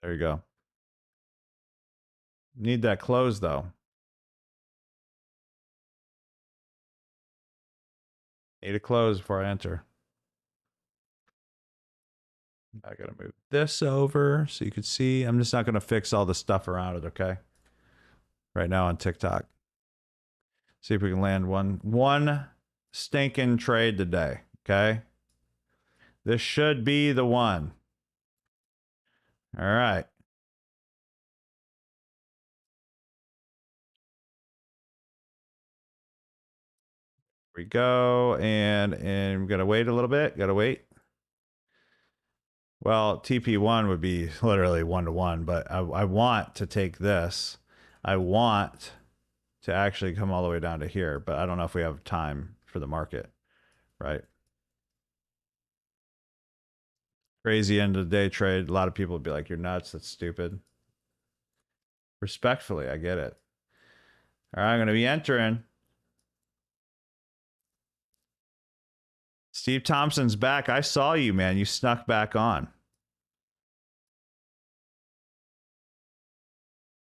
There you go. Need that close, though. Need a close before I enter. I gotta move this over so you can see. I'm just not gonna fix all the stuff around it, okay? Right now on TikTok. See if we can land one stinking trade today, okay? This should be the one. All right. Here we go, and we gotta wait a little bit. Gotta wait. Well, TP1 would be literally 1-to-1, but I want to take this. I want to actually come all the way down to here, but I don't know if we have time for the market, right? Crazy end of the day trade. A lot of people would be like, you're nuts. That's stupid. Respectfully, I get it. All right, I'm going to be entering. Steve Thompson's back. I saw you, man. You snuck back on.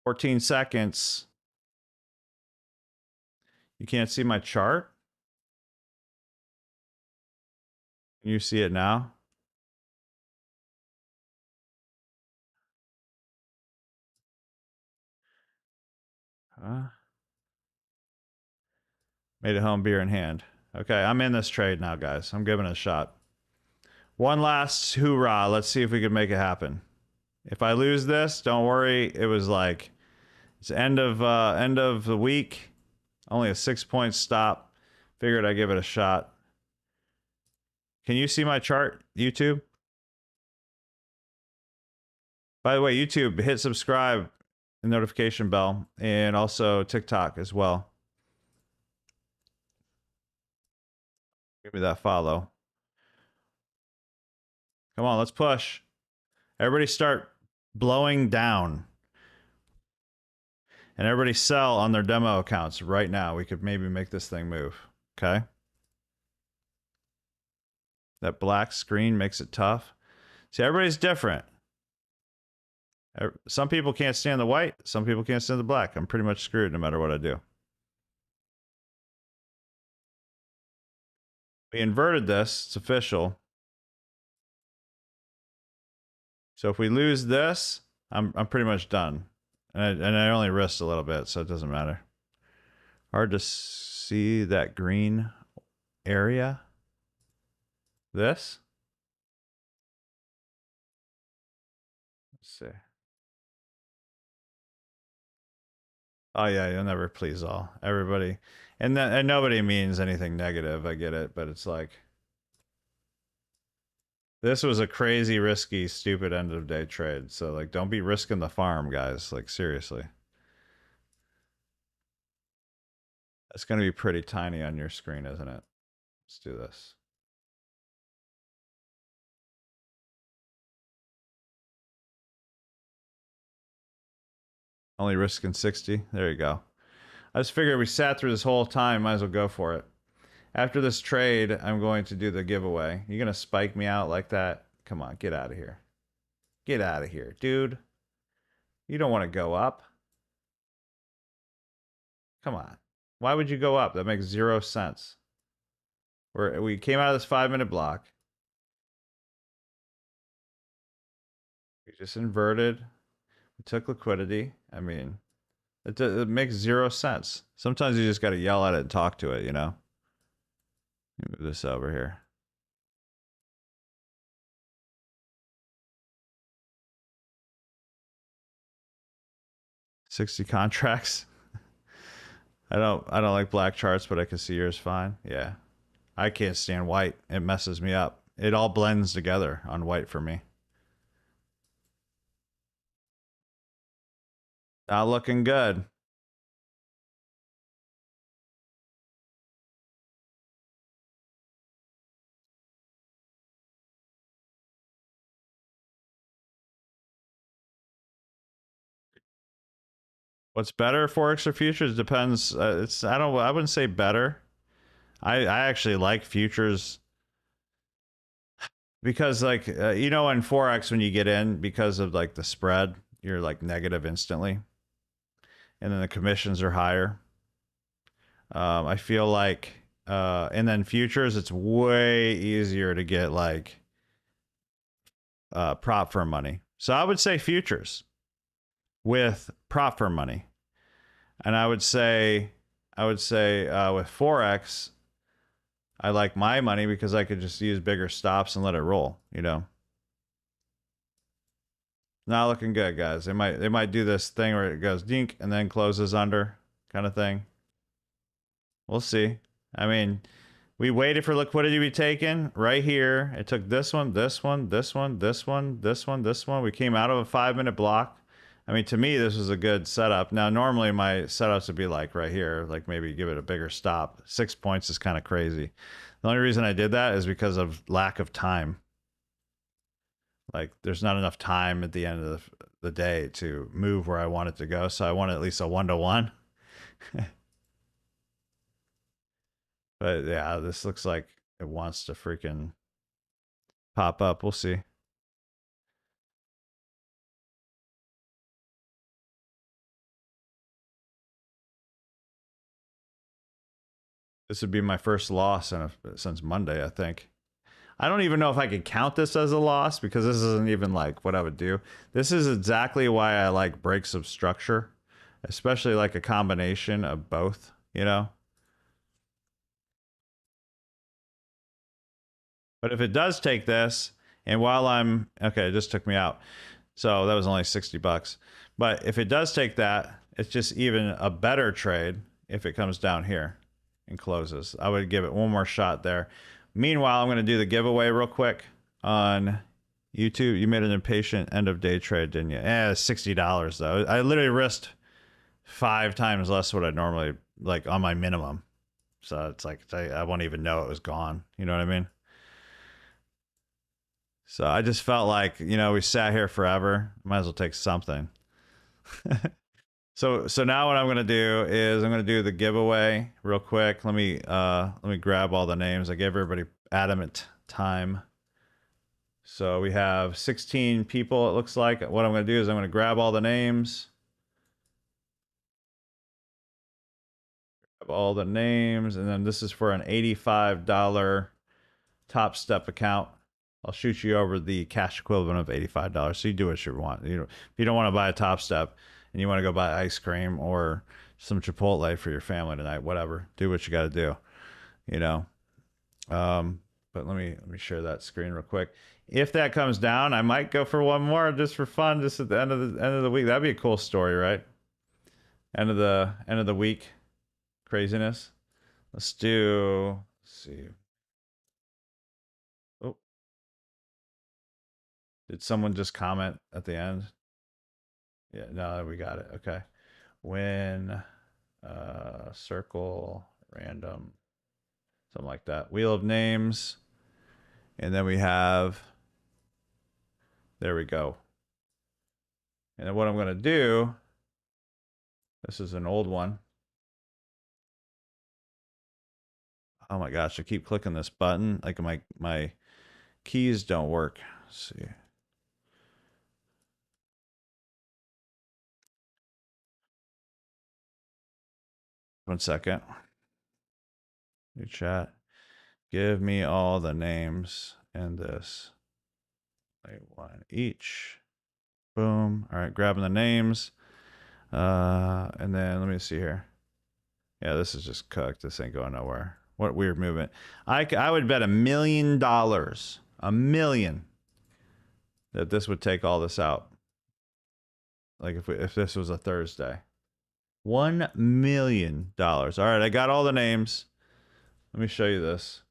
14 seconds. You can't see my chart? Can you see it now? Made it home, beer in hand. Okay, I'm in this trade now, guys. I'm giving it a shot. One last hoorah. Let's see if we can make it happen. If I lose this, don't worry. It was like it's end of the week. Only a 6-point stop. Figured I'd give it a shot. Can you see my chart, YouTube? By the way, YouTube, hit subscribe and notification bell, and also TikTok as well. Give me that follow. Come on, let's push. Everybody start blowing down. And everybody sell on their demo accounts right now. We could maybe make this thing move. Okay? That black screen makes it tough. See, everybody's different. Some people can't stand the white. Some people can't stand the black. I'm pretty much screwed no matter what I do. We inverted this. It's official. So if we lose this, I'm pretty much done. And I only risked a little bit, so it doesn't matter. Hard to see that green area. This? Let's see. Oh yeah, you'll never please all. Everybody. And nobody means anything negative, I get it, but it's like this was a crazy, risky, stupid end of day trade. So like don't be risking the farm, guys. Like seriously. It's gonna be pretty tiny on your screen, isn't it? Let's do this. Only risking 60. There you go. I just figured we sat through this whole time, might as well go for it. After this trade, I'm going to do the giveaway. You gonna spike me out like that? Come on, get out of here. Get out of here, dude. You don't want to go up. Come on. Why would you go up? That makes 0 sense. We came out of this 5-minute block. We just inverted. We took liquidity. I mean, It makes zero sense. Sometimes you just got to yell at it and talk to it, you know? Let me move this over here. $60 contracts. I don't like black charts, but I can see yours fine. Yeah. I can't stand white. It messes me up. It all blends together on white for me. Not looking good. What's better, forex or futures? Depends. I wouldn't say better. I actually like futures because like you know in forex when you get in because of like the spread, you're like negative instantly, and then the commissions are higher. I feel like, and then futures, it's way easier to get like prop firm money. So I would say futures with prop firm money, and I would say with forex, I like my money because I could just use bigger stops and let it roll. You know, not looking good, guys. They might do this thing where it goes dink and then closes under, kind of thing. We'll see. I mean, we waited for liquidity to be taken right here. It took this one, this one, this one, this one, this one, this one. We came out of a 5-minute block. I mean, to me, this was a good setup. Now, normally my setups would be like right here, like maybe give it a bigger stop. 6 points is kind of crazy. The only reason I did that is because of lack of time. Like, there's not enough time at the end of the day to move where I want it to go. So I want at least a 1-to-1. But yeah, this looks like it wants to freaking pop up. We'll see. This would be my first loss since Monday, I think. I don't even know if I could count this as a loss because this isn't even like what I would do. This is exactly why I like breaks of structure, especially like a combination of both, you know? But if it does take this, and while I'm okay, it just took me out. So that was only $60. But if it does take that, it's just even a better trade if it comes down here and closes. I would give it one more shot there. Meanwhile, I'm going to do the giveaway real quick on YouTube. You made an impatient end of day trade, didn't you? $60 though. I literally risked 5 times less what I normally like on my minimum. So it's like I won't even know it was gone. You know what I mean? So I just felt like, we sat here forever. Might as well take something. So now what I'm gonna do is I'm gonna do the giveaway real quick. Let me grab all the names. I gave everybody adamant time. So we have 16 people, it looks like. What I'm gonna do is I'm gonna grab all the names. Grab all the names, and then this is for an $85 Top Step account. I'll shoot you over the cash equivalent of $85. So you do what you want. If you don't want to buy a Top Step and you want to go buy ice cream or some Chipotle for your family tonight, whatever, do what you got to do. You know. But let me share that screen real quick. If that comes down, I might go for one more just for fun, just at the end of the week. That'd be a cool story, right? End of the week craziness. Let's see. Oh, did someone just comment at the end? Yeah, no, we got it. Okay. When circle random, something like that. Wheel of names. And then we have, there we go. And then what I'm going to do, this is an old one. Oh my gosh, I keep clicking this button. Like my keys don't work. Let's see. One second. New chat. Give me all the names in this. Wait, one each. Boom. All right, grabbing the names. And then let me see here. Yeah, this is just cooked. This ain't going nowhere. What weird movement. I would bet $1 million, $1 million, that this would take all this out. Like if this was a Thursday. $1 million. All right, I got all the names. Let me show you this.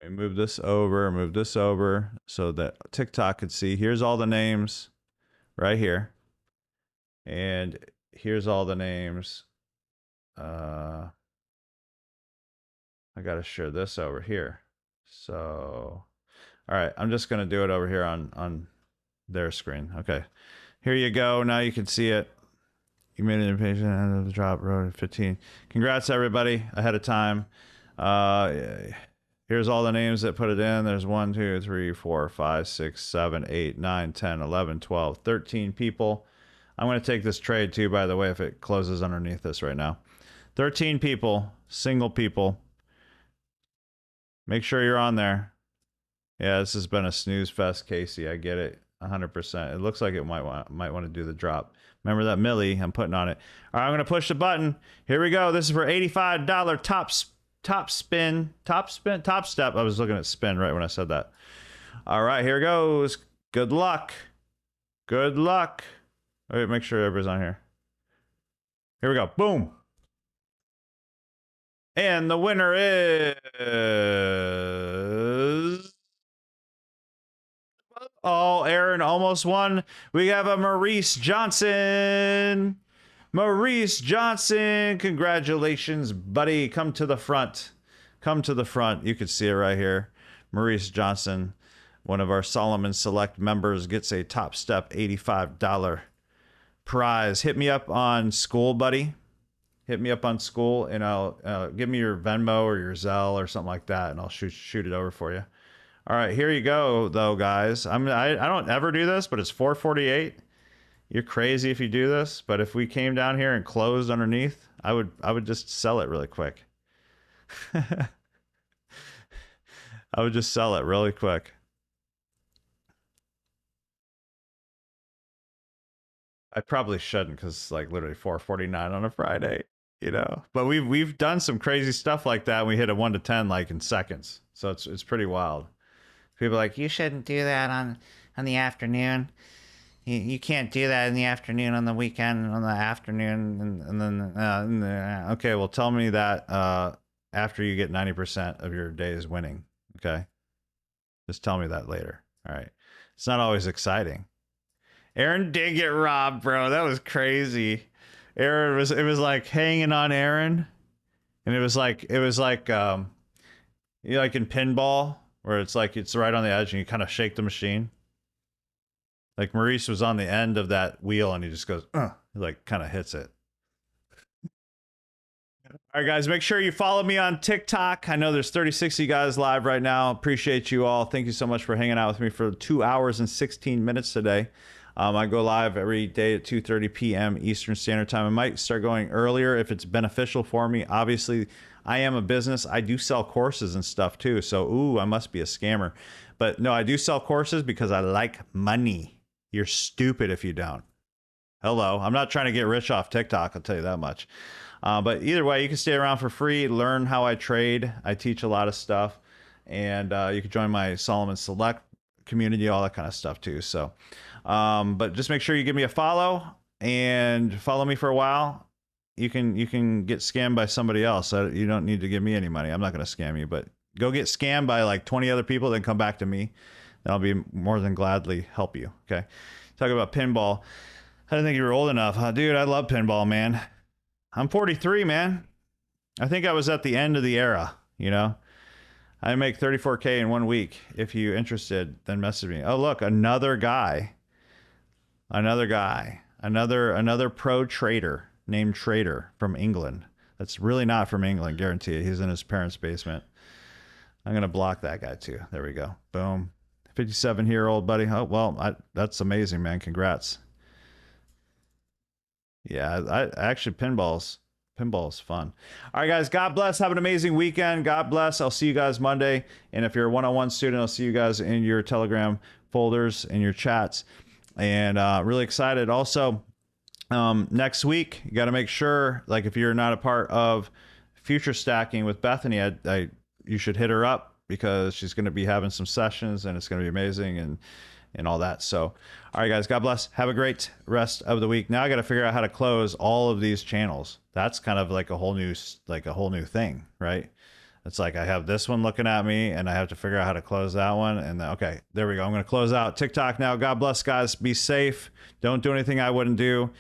Move this over so that TikTok could see. Here's all the names right here. And here's all the names. I got to share this over here. So, all right, I'm just going to do it over here on their screen. Okay, here you go. Now you can see it. You made an invitation end of the drop, road 15. Congrats, everybody, ahead of time. Here's all the names that put it in. There's 1, 2, 3, 4, 5, 6, 7, 8, 9, 10, 11, 12, 13 people. I'm going to take this trade too, by the way, if it closes underneath this right now. 13 people, single people. Make sure you're on there. Yeah, this has been a snooze fest, Casey. I get it 100%. It looks like it might want to do the drop. Remember that milli I'm putting on it. All right, I'm going to push the button. Here we go. This is for $85 top step. I was looking at spin right when I said that. All right, here goes. Good luck. Good luck. Wait, make sure everybody's on here. Here we go. Boom. And the winner is... Oh, Aaron almost won. We have a Maurice Johnson. Maurice Johnson, congratulations, buddy. Come to the front. Come to the front. You can see it right here. Maurice Johnson, one of our Solomon Select members, gets a Top Step $85 prize. Hit me up on School, buddy. Hit me up on School, and I'll give me your Venmo or your Zelle or something like that, and I'll shoot it over for you. All right, here you go, though, guys. I don't ever do this, but it's 448. You're crazy if you do this, but if we came down here and closed underneath, I would just sell it really quick. I would just sell it really quick. I probably shouldn't, because it's like literally 449 on a Friday, you know. But we've done some crazy stuff like that. And we hit a 1 to 10 like in seconds, so it's pretty wild. People are like, you shouldn't do that on the afternoon. You can't do that in the afternoon, on the weekend, on the afternoon, and then okay, well, tell me that after you get 90% of your days winning. Okay, just tell me that later. All right, it's not always exciting. Aaron did get robbed, bro. That was crazy. It was like hanging on Aaron, and it was like you know, like in pinball where it's like it's right on the edge and you kind of shake the machine. Like Maurice was on the end of that wheel and he just goes, he like kind of hits it. All right, guys, make sure you follow me on TikTok. I know there's 36 of you guys live right now. Appreciate you all. Thank you so much for hanging out with me for 2 hours and 16 minutes today. I go live every day at 2:30 p.m. Eastern Standard Time. I might start going earlier if it's beneficial for me. Obviously, I am a business. I do sell courses and stuff too. So, ooh, I must be a scammer. But no, I do sell courses because I like money. You're stupid if you don't. Hello. I'm not trying to get rich off TikTok. I'll tell you that much. But either way, you can stay around for free, learn how I trade. I teach a lot of stuff. And you can join my Solomon Select community, all that kind of stuff too. So, but just make sure you give me a follow and follow me for a while. You can get scammed by somebody else. You don't need to give me any money. I'm not going to scam you, but go get scammed by like 20 other people, then come back to me. And I'll be more than gladly help you. Okay. Talk about pinball. I didn't think you were old enough. Dude, I love pinball, man. I'm 43, man. I think I was at the end of the era, you know? I make 34K in 1 week. If you're interested, then message me. Oh, look, another guy. Another pro trader named Trader from England. That's really not from England, guarantee it. He's in his parents' basement. I'm going to block that guy too. There we go. Boom. 57-year-old buddy. Oh, well, that's amazing, man. Congrats. Yeah, I actually pinball's fun. All right, guys, God bless. Have an amazing weekend. God bless. I'll see you guys Monday. And if you're a one-on-one student, I'll see you guys in your Telegram folders, in your chats. and really excited. Also, next week, you got to make sure, like, if you're not a part of future stacking with Bethany, you should hit her up because she's going to be having some sessions and it's going to be amazing and all that. So, all right, guys, God bless. Have a great rest of the week. Now I got to figure out how to close all of these channels. That's kind of like a whole new thing, right? It's like I have this one looking at me and I have to figure out how to close that one. And then, okay, there we go. I'm going to close out TikTok now. God bless, guys. Be safe. Don't do anything I wouldn't do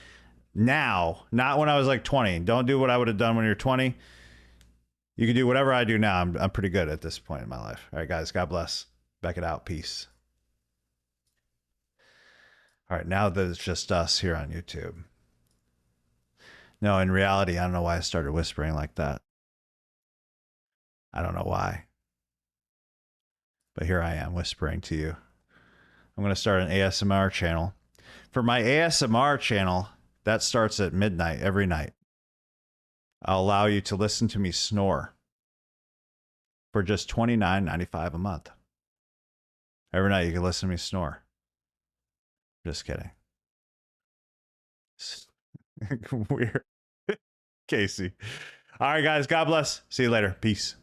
now, not when I was like 20. Don't do what I would have done when you're 20. You can do whatever I do now. I'm pretty good at this point in my life. All right, guys. God bless. Back it out. Peace. All right, now that it's just us here on YouTube. No, in reality, I don't know why I started whispering like that. I don't know why. But here I am whispering to you. I'm going to start an ASMR channel. For my ASMR channel, that starts at midnight every night. I'll allow you to listen to me snore for just $29.95 a month. Every night you can listen to me snore. Just kidding. Weird. Casey. All right, guys. God bless. See you later. Peace.